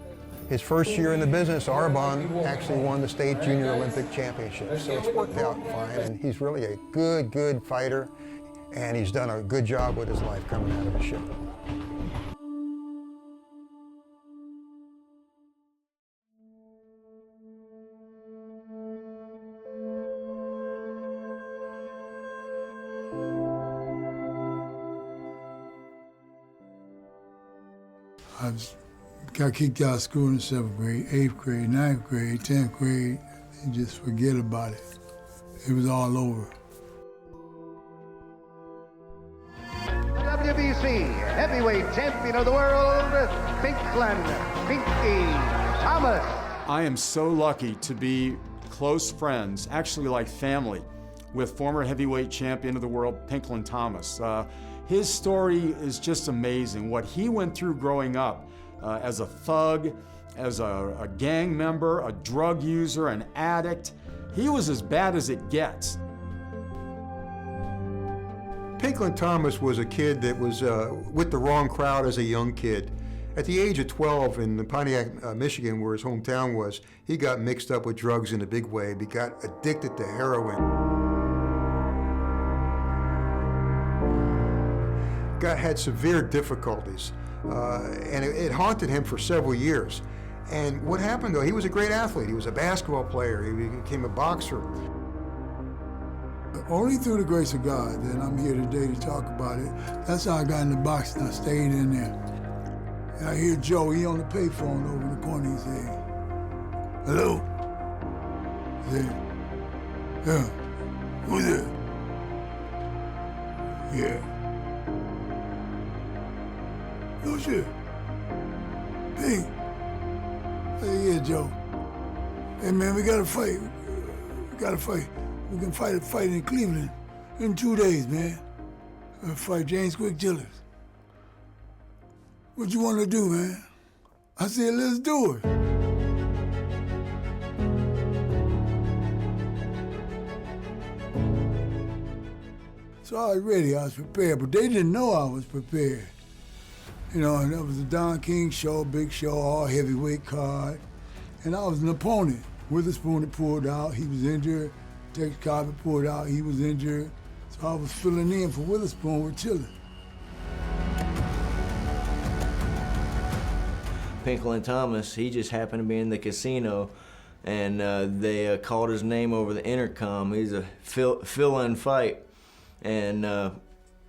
his first year in the business, Arbon actually won the state junior Olympic championship. So it's worked out fine, and he's really a good fighter, and he's done a good job with his life coming out of the show. I got kicked out of school in the 7th grade, 8th grade, 9th grade, 10th grade, and just forget about it. It was all over. WBC heavyweight champion of the world, Pinky Thomas. I am so lucky to be close friends, actually like family, with former heavyweight champion of the world, Pinky Thomas. His story is just amazing. What he went through growing up as a thug, as a gang member, a drug user, an addict. He was as bad as it gets. Pinky Thomas was a kid that was with the wrong crowd as a young kid. At the age of 12 in Pontiac, Michigan, where his hometown was, he got mixed up with drugs in a big way. He got addicted to heroin. Had severe difficulties, and it haunted him for several years. And what happened though, he was a great athlete. He was a basketball player, he became a boxer. Only through the grace of God that I'm here today to talk about it. That's how I got into boxing. I stayed in there. And I hear Joe, he on the payphone over in the corner, he said, "Hello?" I said, "Yeah, who's it?" "Yeah." "No shit. Pink." I said, "Yeah, Joe. Hey man, we gotta fight. We gotta fight. We can fight in Cleveland in 2 days, man. Fight James Quick Gillis. What you want to do, man?" I said, "Let's do it." So I was ready, I was prepared, but they didn't know I was prepared. You know, and that was a Don King show, big show, all heavyweight card. And I was an opponent. Witherspoon had pulled out, he was injured. Tex Cobb pulled out, he was injured. So I was filling in for Witherspoon with Chiller. Pinky Thomas, he just happened to be in the casino, and they called his name over the intercom. He's a fill-in fight, and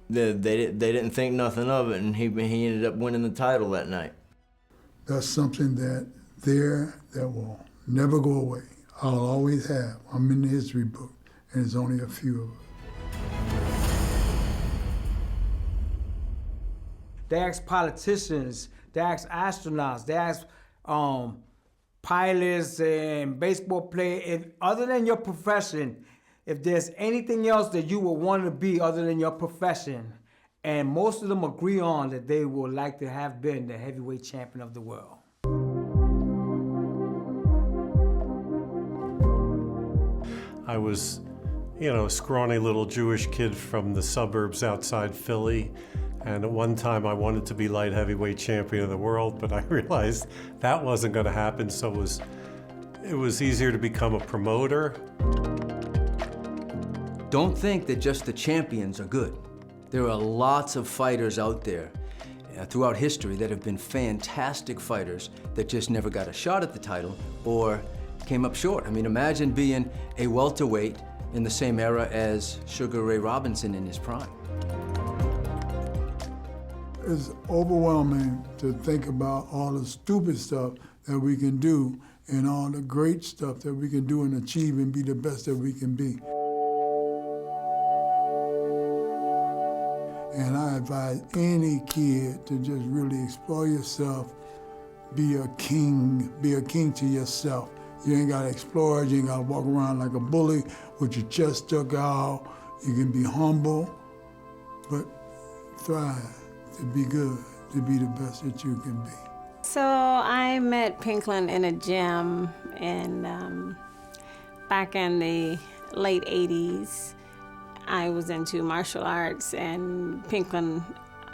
they didn't think nothing of it, and he ended up winning the title that night. That's something that will never go away. I'll always have. I'm in the history book, and there's only a few of us. They ask politicians, they ask astronauts, they ask pilots and baseball players, other than your profession, if there's anything else that you would want to be other than your profession, and most of them agree on that they would like to have been the heavyweight champion of the world. I was, a scrawny little Jewish kid from the suburbs outside Philly. And at one time I wanted to be light heavyweight champion of the world, but I realized that wasn't going to happen, so it was easier to become a promoter. Don't think that just the champions are good. There are lots of fighters out there throughout history that have been fantastic fighters that just never got a shot at the title or came up short. I mean, imagine being a welterweight in the same era as Sugar Ray Robinson in his prime. It's overwhelming to think about all the stupid stuff that we can do and all the great stuff that we can do and achieve and be the best that we can be. advise any kid to just really explore yourself, be a king to yourself. You ain't gotta explore it, you ain't gotta walk around like a bully with your chest stuck out. You can be humble, but thrive, to be good, to be the best that you can be. So I met Pinklin in a gym back in the late 80s. I was into martial arts, and Pinklin,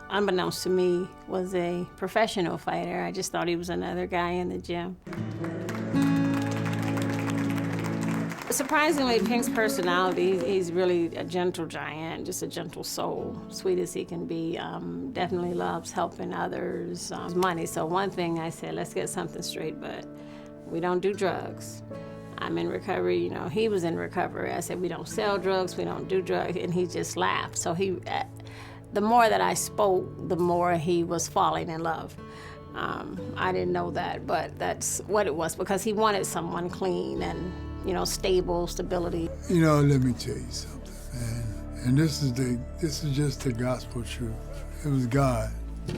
unbeknownst to me, was a professional fighter. I just thought he was another guy in the gym. Surprisingly, Pink's personality, he's really a gentle giant, just a gentle soul, sweet as he can be. Definitely loves helping others, money. So one thing I said, let's get something straight, but we don't do drugs. I'm in recovery, you know, he was in recovery. I said, we don't sell drugs, we don't do drugs, and he just laughed. So the more that I spoke, the more he was falling in love. I didn't know that, but that's what it was, because he wanted someone clean and, you know, stable, stability. You know, let me tell you something, man. And this is just the gospel truth. It was God. It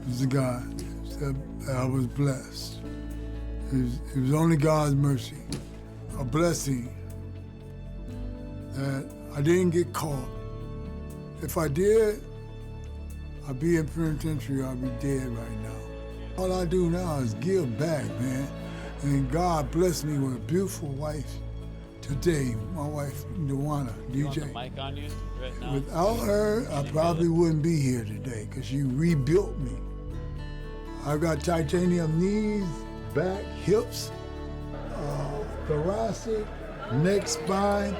was God. I was blessed. It was only God's mercy, a blessing that I didn't get caught. If I did, I'd be in penitentiary, I'd be dead right now. All I do now is give back, man. And God blessed me with a beautiful wife today, my wife, Dewana, DJ. You want the mic on you right now? Without her, I probably wouldn't be here today, because she rebuilt me. I've got titanium knees, back, hips, thoracic, neck, spine.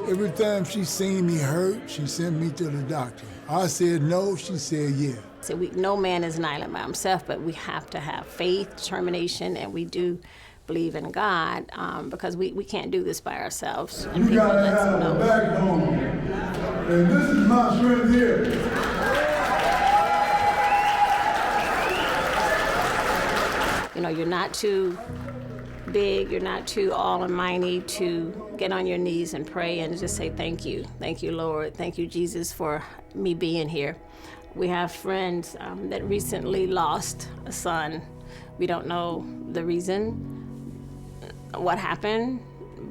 Every time she seen me hurt, she sent me to the doctor. I said no, she said yeah. So no man is an island by himself, but we have to have faith, determination, and we do believe in God, because we can't do this by ourselves. And you gotta have a backbone. And this is my strength here. You know, you're not too big, you're not too almighty to get on your knees and pray and just say thank you. Thank you, Lord. Thank you, Jesus, for me being here. We have friends that recently lost a son. We don't know the reason, what happened,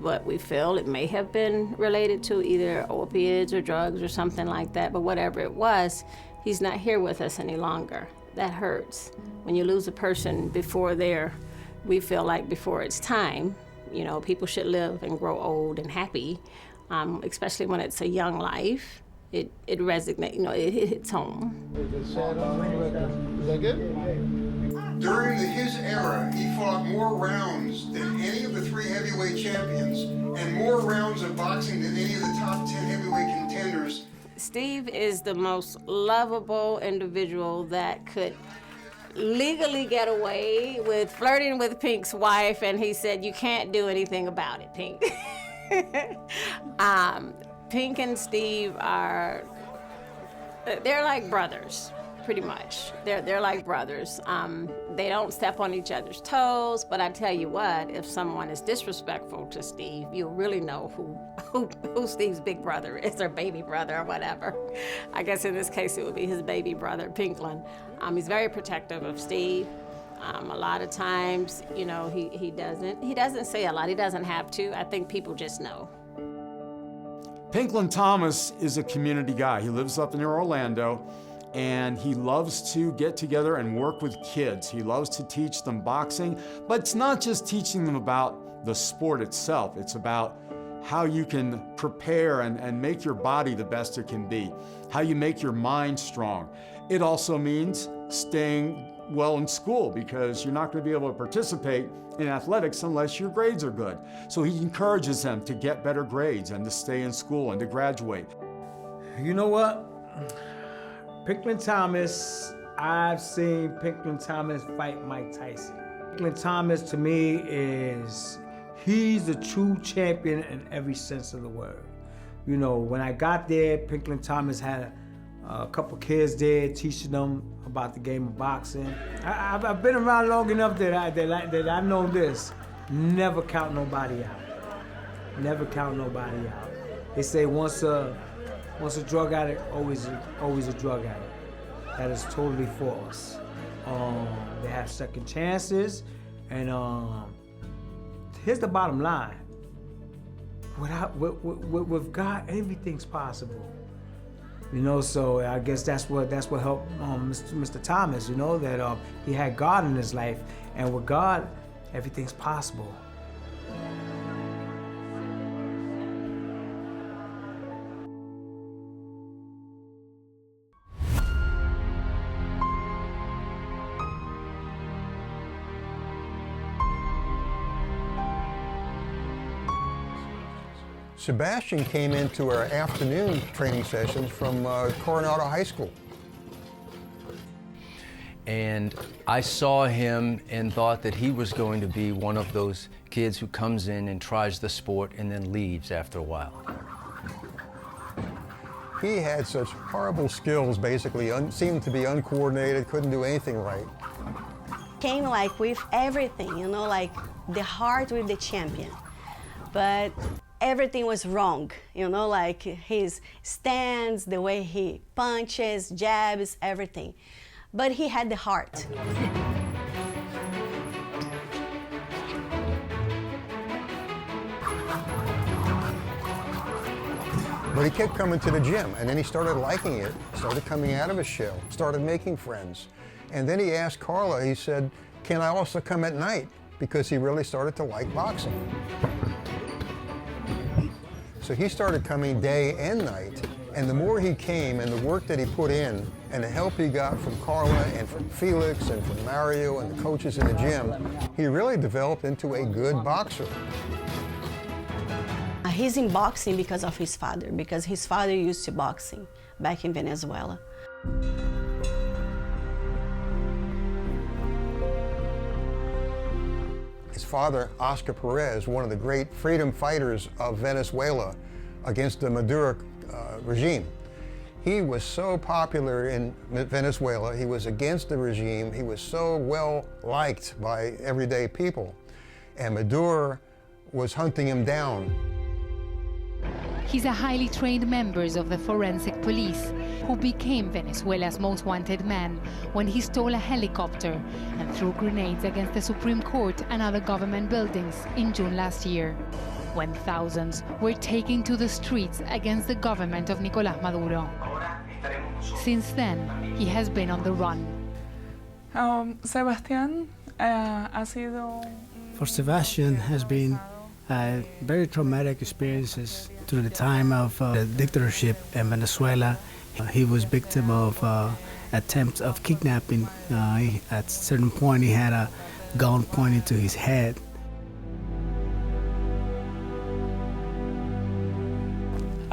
but we feel it may have been related to either opiates or drugs or something like that, but whatever it was, he's not here with us any longer. That hurts. When you lose a person before we feel like before it's time, you know, people should live and grow old and happy, especially when it's a young life. It resonates, you know, it hits home. Is that good? During his era, he fought more rounds than any of the 3 heavyweight champions and more rounds of boxing than any of the top 10 heavyweight contenders. Steve is the most lovable individual that could legally get away with flirting with Pink's wife, and he said, you can't do anything about it, Pink. Pink and Steve they're like brothers, pretty much. They're like brothers. They don't step on each other's toes, but I tell you what, if someone is disrespectful to Steve, you'll really know who Steve's big brother is, or baby brother, or whatever. I guess in this case it would be his baby brother, Pinklin. He's very protective of Steve. A lot of times, you know, he doesn't say a lot. He doesn't have to. I think people just know. Pinklin Thomas is a community guy. He lives up near Orlando, and he loves to get together and work with kids. He loves to teach them boxing, but it's not just teaching them about the sport itself. It's about how you can prepare and make your body the best it can be, how you make your mind strong. It also means staying well in school, because you're not going to be able to participate in athletics unless your grades are good. So he encourages them to get better grades and to stay in school and to graduate. You know what? Pinklin Thomas, I've seen Pinklin Thomas fight Mike Tyson. Pinklin Thomas, to me, he's a true champion in every sense of the word. You know, when I got there, Pinklin Thomas had a couple kids there teaching them about the game of boxing. I've been around long enough that I know this. Never count nobody out. Never count nobody out. They say once a Once a drug addict, always a drug addict. That is totally false. They have second chances, and here's the bottom line. With God, everything's possible. You know, so I guess that's what helped Mr. Thomas. You know, that he had God in his life, and with God, everything's possible. Sebastian came into our afternoon training sessions from Coronado High School. And I saw him and thought that he was going to be one of those kids who comes in and tries the sport and then leaves after a while. He had such horrible skills, basically, seemed to be uncoordinated, couldn't do anything right. Came like with everything, you know, like the heart with the champion. But everything was wrong, you know, like his stance, the way he punches, jabs, everything. But he had the heart. But he kept coming to the gym, and then he started liking it, started coming out of his shell, started making friends. And then he asked Carla, he said, can I also come at night? Because he really started to like boxing. So he started coming day and night, and the more he came and the work that he put in and the help he got from Carla and from Felix and from Mario and the coaches in the gym, he really developed into a good boxer. He's in boxing because of his father, because his father used to boxing back in Venezuela. His father, Oscar Perez, one of the great freedom fighters of Venezuela against the Maduro regime. He was so popular in Venezuela, he was against the regime, he was so well liked by everyday people, and Maduro was hunting him down. He's a highly trained member of the forensic police who became Venezuela's most wanted man when he stole a helicopter and threw grenades against the Supreme Court and other government buildings in June last year, when thousands were taken to the streets against the government of Nicolás Maduro. Since then, he has been on the run. Sebastian ha sido... For Sebastian has been very traumatic experiences through the time of the dictatorship in Venezuela. He was victim of attempts of kidnapping. At a certain point, he had a gun pointed to his head.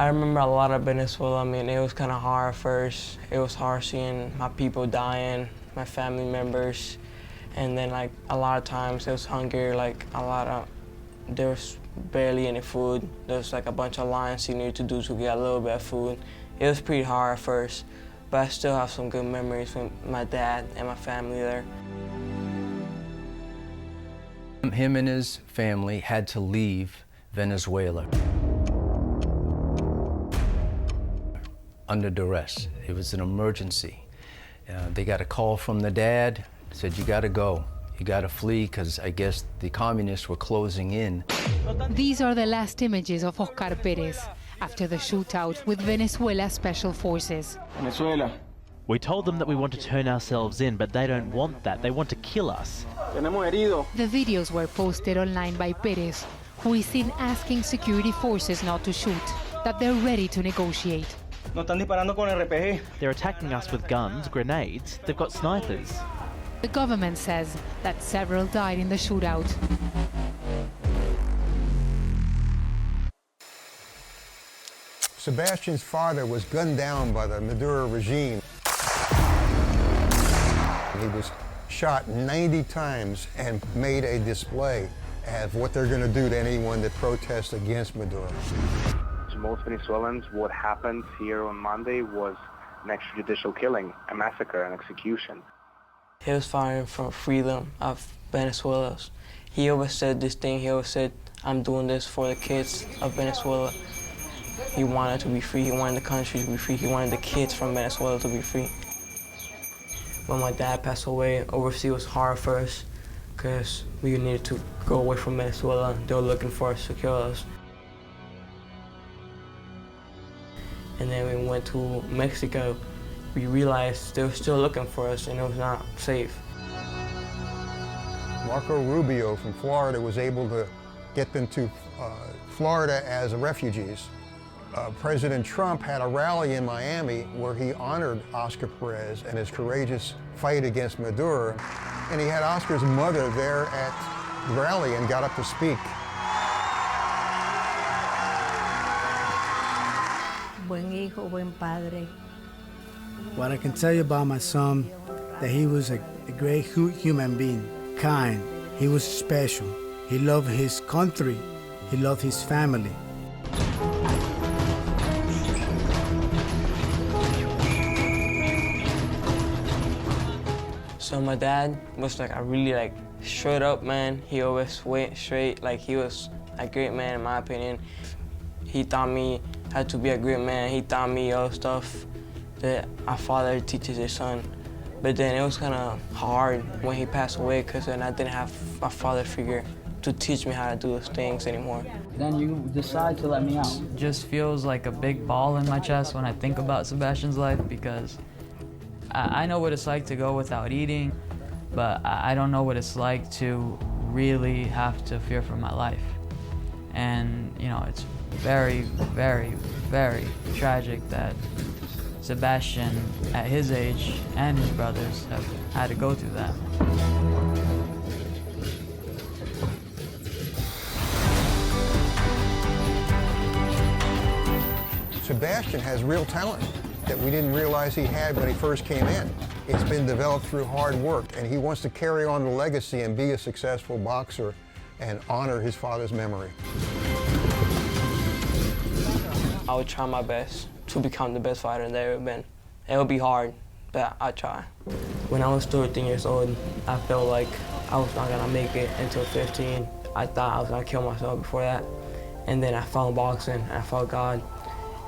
I remember a lot of Venezuela. I mean, it was kind of hard at first. It was hard seeing my people dying, my family members, and then like a lot of times there was hunger. Like there was barely any food. There was like a bunch of lines you needed to do to get a little bit of food. It was pretty hard at first, but I still have some good memories with my dad and my family there. Him and his family had to leave Venezuela under duress. It was an emergency. They got a call from the dad, said, you gotta go. You gotta flee, because I guess the communists were closing in. These are the last images of Oscar Perez after the shootout with Venezuela's special forces. Venezuela. We told them that we want to turn ourselves in, but they don't want that. They want to kill us. The videos were posted online by Perez, who is seen asking security forces not to shoot, that they're ready to negotiate. They're attacking us with guns, grenades. They've got snipers. The government says that several died in the shootout. Sebastian's father was gunned down by the Maduro regime. He was shot 90 times and made a display of what they're going to do to anyone that protests against Maduro. To most Venezuelans, what happened here on Monday was an extrajudicial killing, a massacre, an execution. He was fighting for freedom of Venezuela. He always said this thing, he always said, I'm doing this for the kids of Venezuela. He wanted to be free. He wanted the country to be free. He wanted the kids from Venezuela to be free. When my dad passed away, overseas was hard for us because we needed to go away from Venezuela. They were looking for us to kill us. And then we went to Mexico. We realized they were still looking for us and it was not safe. Marco Rubio from Florida was able to get them to Florida as refugees. President Trump had a rally in Miami where he honored Oscar Perez and his courageous fight against Maduro. And he had Oscar's mother there at the rally and got up to speak. Buen hijo, buen padre. What I can tell you about my son, that he was a great human being, kind. He was special. He loved his country. He loved his family. So my dad was like a really straight up man. He always went straight. Like he was a great man in my opinion. He taught me how to be a great man. He taught me all stuff that a father teaches his son. But then it was kind of hard when he passed away because then I didn't have a father figure to teach me how to do those things anymore. Then you decide to let me out. It just feels like a big ball in my chest when I think about Sebastian's life because I know what it's like to go without eating, but I don't know what it's like to really have to fear for my life. And, you know, it's very, very, very tragic that Sebastian, at his age, and his brothers have had to go through that. Sebastian has real talent that we didn't realize he had when he first came in. It's been developed through hard work, and he wants to carry on the legacy and be a successful boxer and honor his father's memory. I would try my best to become the best fighter there ever been. It would be hard, but I'd try. When I was 13 years old, I felt like I was not gonna make it until 15. I thought I was gonna kill myself before that. And then I found boxing, I found God,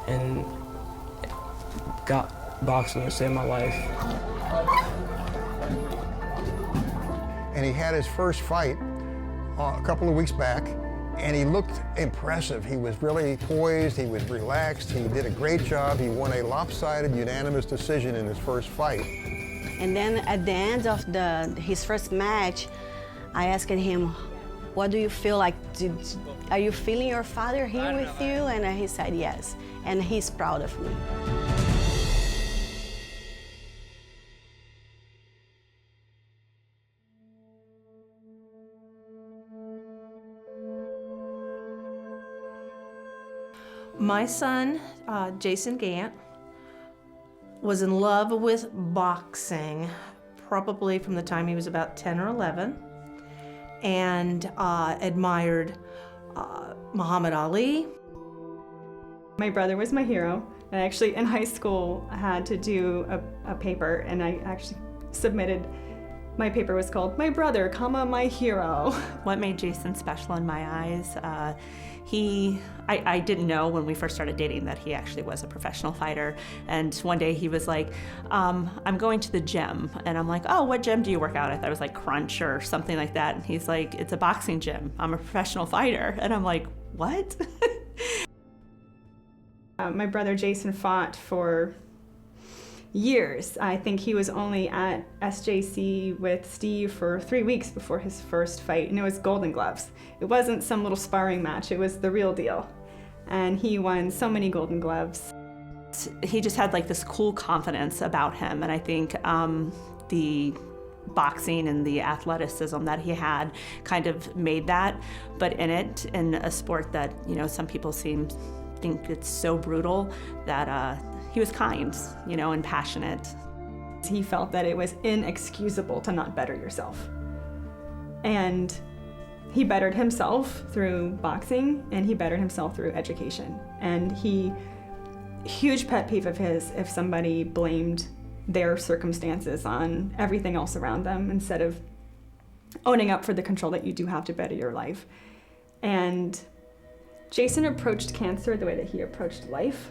and got boxing to save my life. And he had his first fight a couple of weeks back, and he looked impressive. He was really poised, he was relaxed, he did a great job. He won a lopsided unanimous decision in his first fight. And then at the end of his first match, I asked him, what do you feel like? Are you feeling your father here with you? And he said yes, and he's proud of me. My son, Jason Gant, was in love with boxing probably from the time he was about 10 or 11 and admired Muhammad Ali. My brother was my hero. And actually in high school I had to do a paper and I actually submitted. My paper was called My Brother, My Hero. What made Jason special in my eyes? I didn't know when we first started dating that he actually was a professional fighter. And one day he was like, I'm going to the gym. And I'm like, oh, what gym do you work out at? I was like, Crunch or something like that. And he's like, it's a boxing gym. I'm a professional fighter. And I'm like, what? My brother Jason fought for years. I think he was only at SJC with Steve for 3 weeks before his first fight, and it was Golden Gloves. It wasn't some little sparring match, it was the real deal. And he won so many Golden Gloves. He just had like this cool confidence about him, and I think the boxing and the athleticism that he had kind of made that, but in a sport that, you know, some people think it's so brutal, that he was kind, you know, and passionate. He felt that it was inexcusable to not better yourself. And he bettered himself through boxing, and he bettered himself through education. And huge pet peeve of his, if somebody blamed their circumstances on everything else around them instead of owning up for the control that you do have to better your life. And Jason approached cancer the way that he approached life,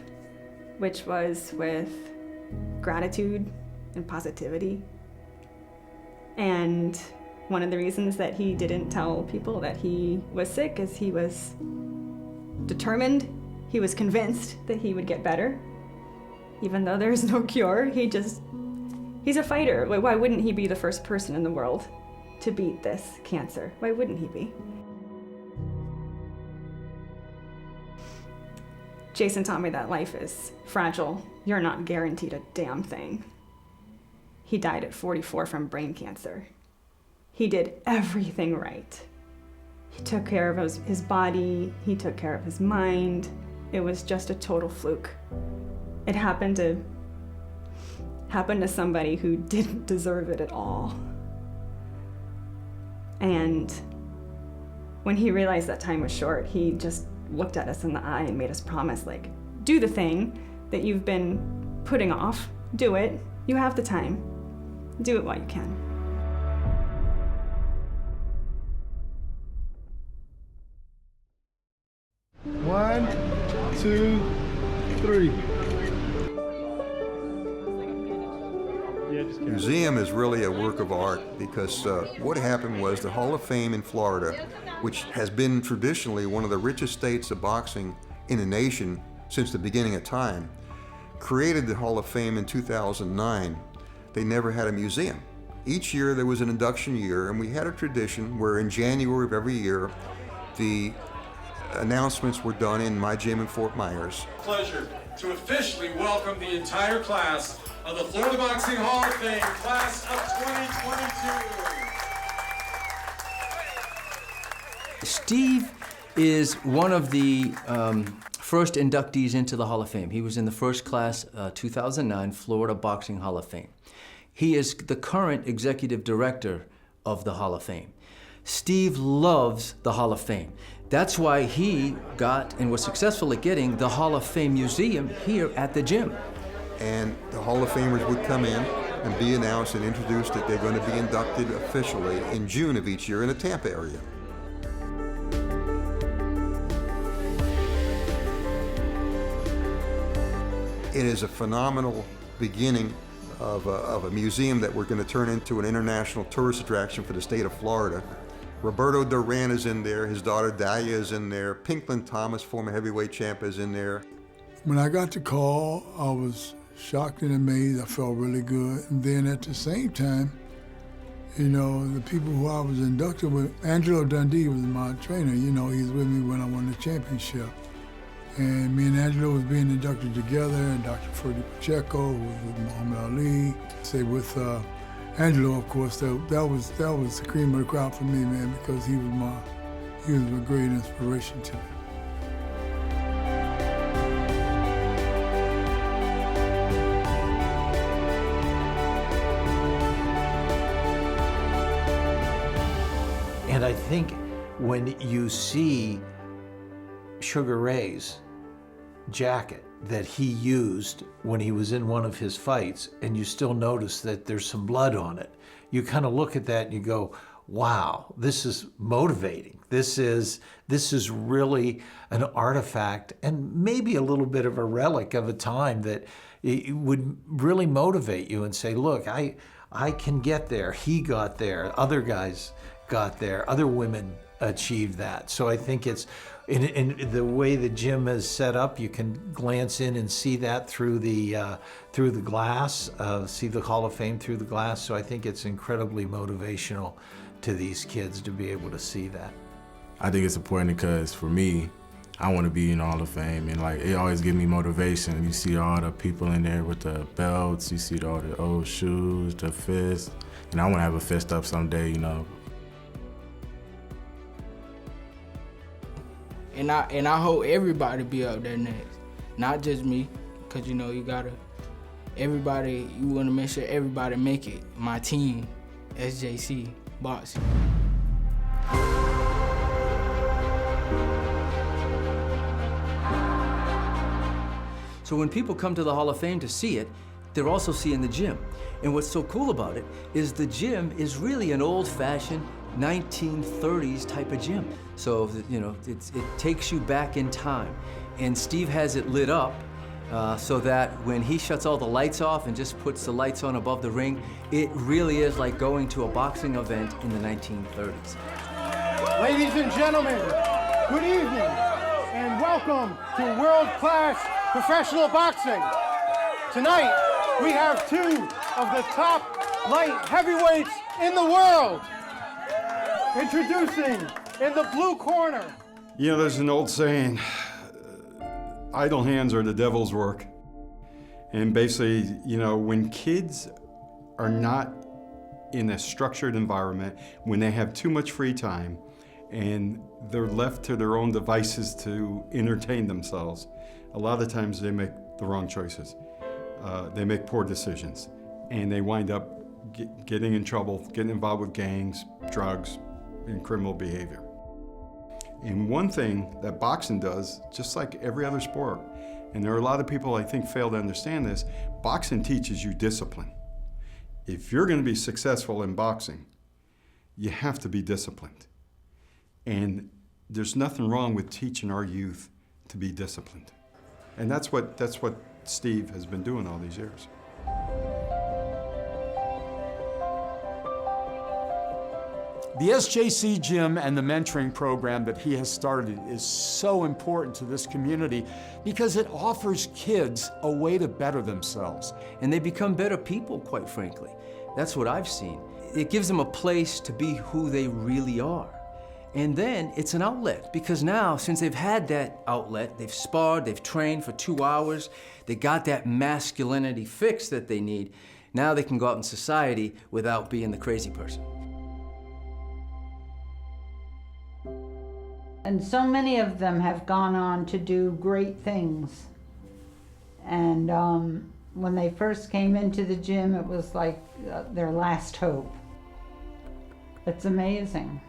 which was with gratitude and positivity. And one of the reasons that he didn't tell people that he was sick is he was determined, he was convinced that he would get better. Even though there's no cure, he's a fighter. Why wouldn't he be the first person in the world to beat this cancer? Why wouldn't he be? Jason taught me that life is fragile. You're not guaranteed a damn thing. He died at 44 from brain cancer. He did everything right. He took care of his body, he took care of his mind. It was just a total fluke. It happened to somebody who didn't deserve it at all. And when he realized that time was short, he just looked at us in the eye and made us promise, like, do the thing that you've been putting off. Do it. You have the time. Do it while you can. One, two, three. The museum is really a work of art because what happened was the Hall of Fame in Florida, which has been traditionally one of the richest states of boxing in the nation since the beginning of time, created the Hall of Fame in 2009. They never had a museum. Each year there was an induction year, and we had a tradition where in January of every year, the announcements were done in my gym in Fort Myers. Pleasure to officially welcome the entire class of the Florida Boxing Hall of Fame, class of 2022. Steve is one of the first inductees into the Hall of Fame. He was in the first class, 2009 Florida Boxing Hall of Fame. He is the current executive director of the Hall of Fame. Steve loves the Hall of Fame. That's why he got and was successful at getting the Hall of Fame Museum here at the gym. And the Hall of Famers would come in and be announced and introduced that they're going to be inducted officially in June of each year in the Tampa area. It is a phenomenal beginning of a museum that we're going to turn into an international tourist attraction for the state of Florida. Roberto Duran is in there, his daughter Dahlia is in there, Pinklin Thomas, former heavyweight champ, is in there. When I got the call, I was shocked and amazed. I felt really good. And then at the same time, you know, the people who I was inducted with, Angelo Dundee was my trainer. You know, he was with me when I won the championship. And me and Angelo was being inducted together, and Dr. Freddie Pacheco, who was with Muhammad Ali. Say with Angelo, of course, that was the cream of the crop for me, man, because he was a great inspiration to me. And I think when you see Sugar Ray's jacket that he used when he was in one of his fights, and you still notice that there's some blood on it, you kind of look at that and you go, wow, this is motivating. This is really an artifact and maybe a little bit of a relic of a time that it would really motivate you and say, look, I can get there. He got there. Other guys got there. Other women achieved that. So I think it's in the way the gym is set up, you can glance in and see that through the glass, see the Hall of Fame through the glass. So I think it's incredibly motivational to these kids to be able to see that. I think it's important because for me, I want to be in the Hall of Fame, and like it always gives me motivation. You see all the people in there with the belts, you see all the old shoes, the fists, and I want to have a fist up someday, you know. And I hope everybody be up there next, not just me, because you know you want to make sure everybody make it. My team, SJC Boxing. So when people come to the Hall of Fame to see it, they're also seeing the gym. And what's so cool about it is the gym is really an old-fashioned 1930s type of gym. So, you know, it takes you back in time. And Steve has it lit up so that when he shuts all the lights off and just puts the lights on above the ring, it really is like going to a boxing event in the 1930s. Ladies and gentlemen, good evening and welcome to world-class professional boxing. Tonight, we have two of the top light heavyweights in the world. Introducing in the blue corner. You know, there's an old saying, idle hands are the devil's work. And basically, you know, when kids are not in a structured environment, when they have too much free time, and they're left to their own devices to entertain themselves, a lot of times they make the wrong choices. They make poor decisions, and they wind up getting in trouble, getting involved with gangs, drugs, and criminal behavior. And one thing that boxing does, just like every other sport, and there are a lot of people I think fail to understand this, boxing teaches you discipline. If you're going to be successful in boxing, you have to be disciplined. And there's nothing wrong with teaching our youth to be disciplined. And that's what Steve has been doing all these years. The SJC gym and the mentoring program that he has started is so important to this community because it offers kids a way to better themselves. And they become better people, quite frankly. That's what I've seen. It gives them a place to be who they really are. And then it's an outlet, because now, since they've had that outlet, they've sparred, they've trained for 2 hours, they got that masculinity fix that they need, now they can go out in society without being the crazy person. And so many of them have gone on to do great things. And when they first came into the gym, it was like their last hope. It's amazing.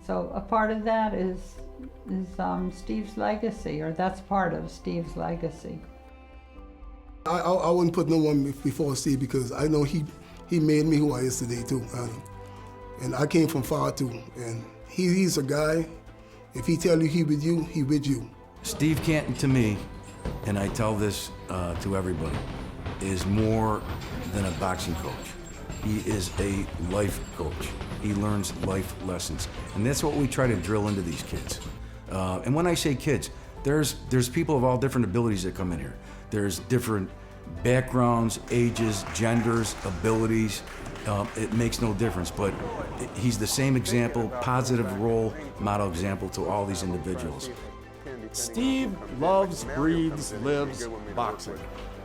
So a part of that is Steve's legacy, or that's part of Steve's legacy. I wouldn't put no one before Steve because I know he made me who I is today too. And I came from far too. And he's a guy, if he tell you he with you, he with you. Steve Canton to me, and I tell this to everybody, is more than a boxing coach. He is a life coach. He learns life lessons. And that's what we try to drill into these kids. And when I say kids, there's people of all different abilities that come in here. There's different backgrounds, ages, genders, abilities. It makes no difference, but he's the same example, positive role model example to all these individuals. Steve loves, breathes, lives boxing.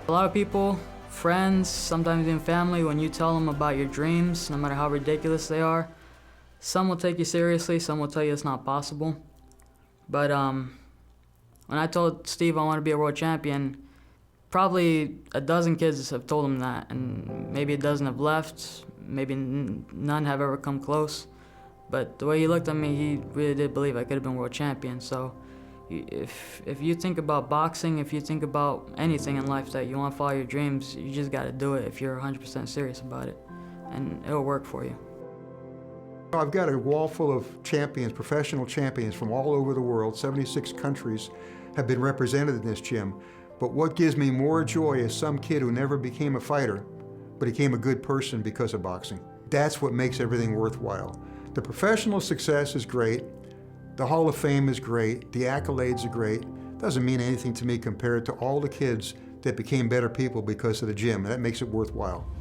A lot of people, friends, sometimes even family, when you tell them about your dreams, no matter how ridiculous they are, some will take you seriously, some will tell you it's not possible. But when I told Steve I want to be a world champion, probably a dozen kids have told him that, and maybe a dozen have left, maybe none have ever come close. But the way he looked at me, he really did believe I could have been world champion. So if you think about boxing, if you think about anything in life that you want to follow your dreams, you just got to do it if you're 100% serious about it, and it'll work for you. I've got a wall full of champions, professional champions from all over the world. 76 countries have been represented in this gym. But what gives me more joy is some kid who never became a fighter, but became a good person because of boxing. That's what makes everything worthwhile. The professional success is great. The Hall of Fame is great. The accolades are great. Doesn't mean anything to me compared to all the kids that became better people because of the gym. That makes it worthwhile.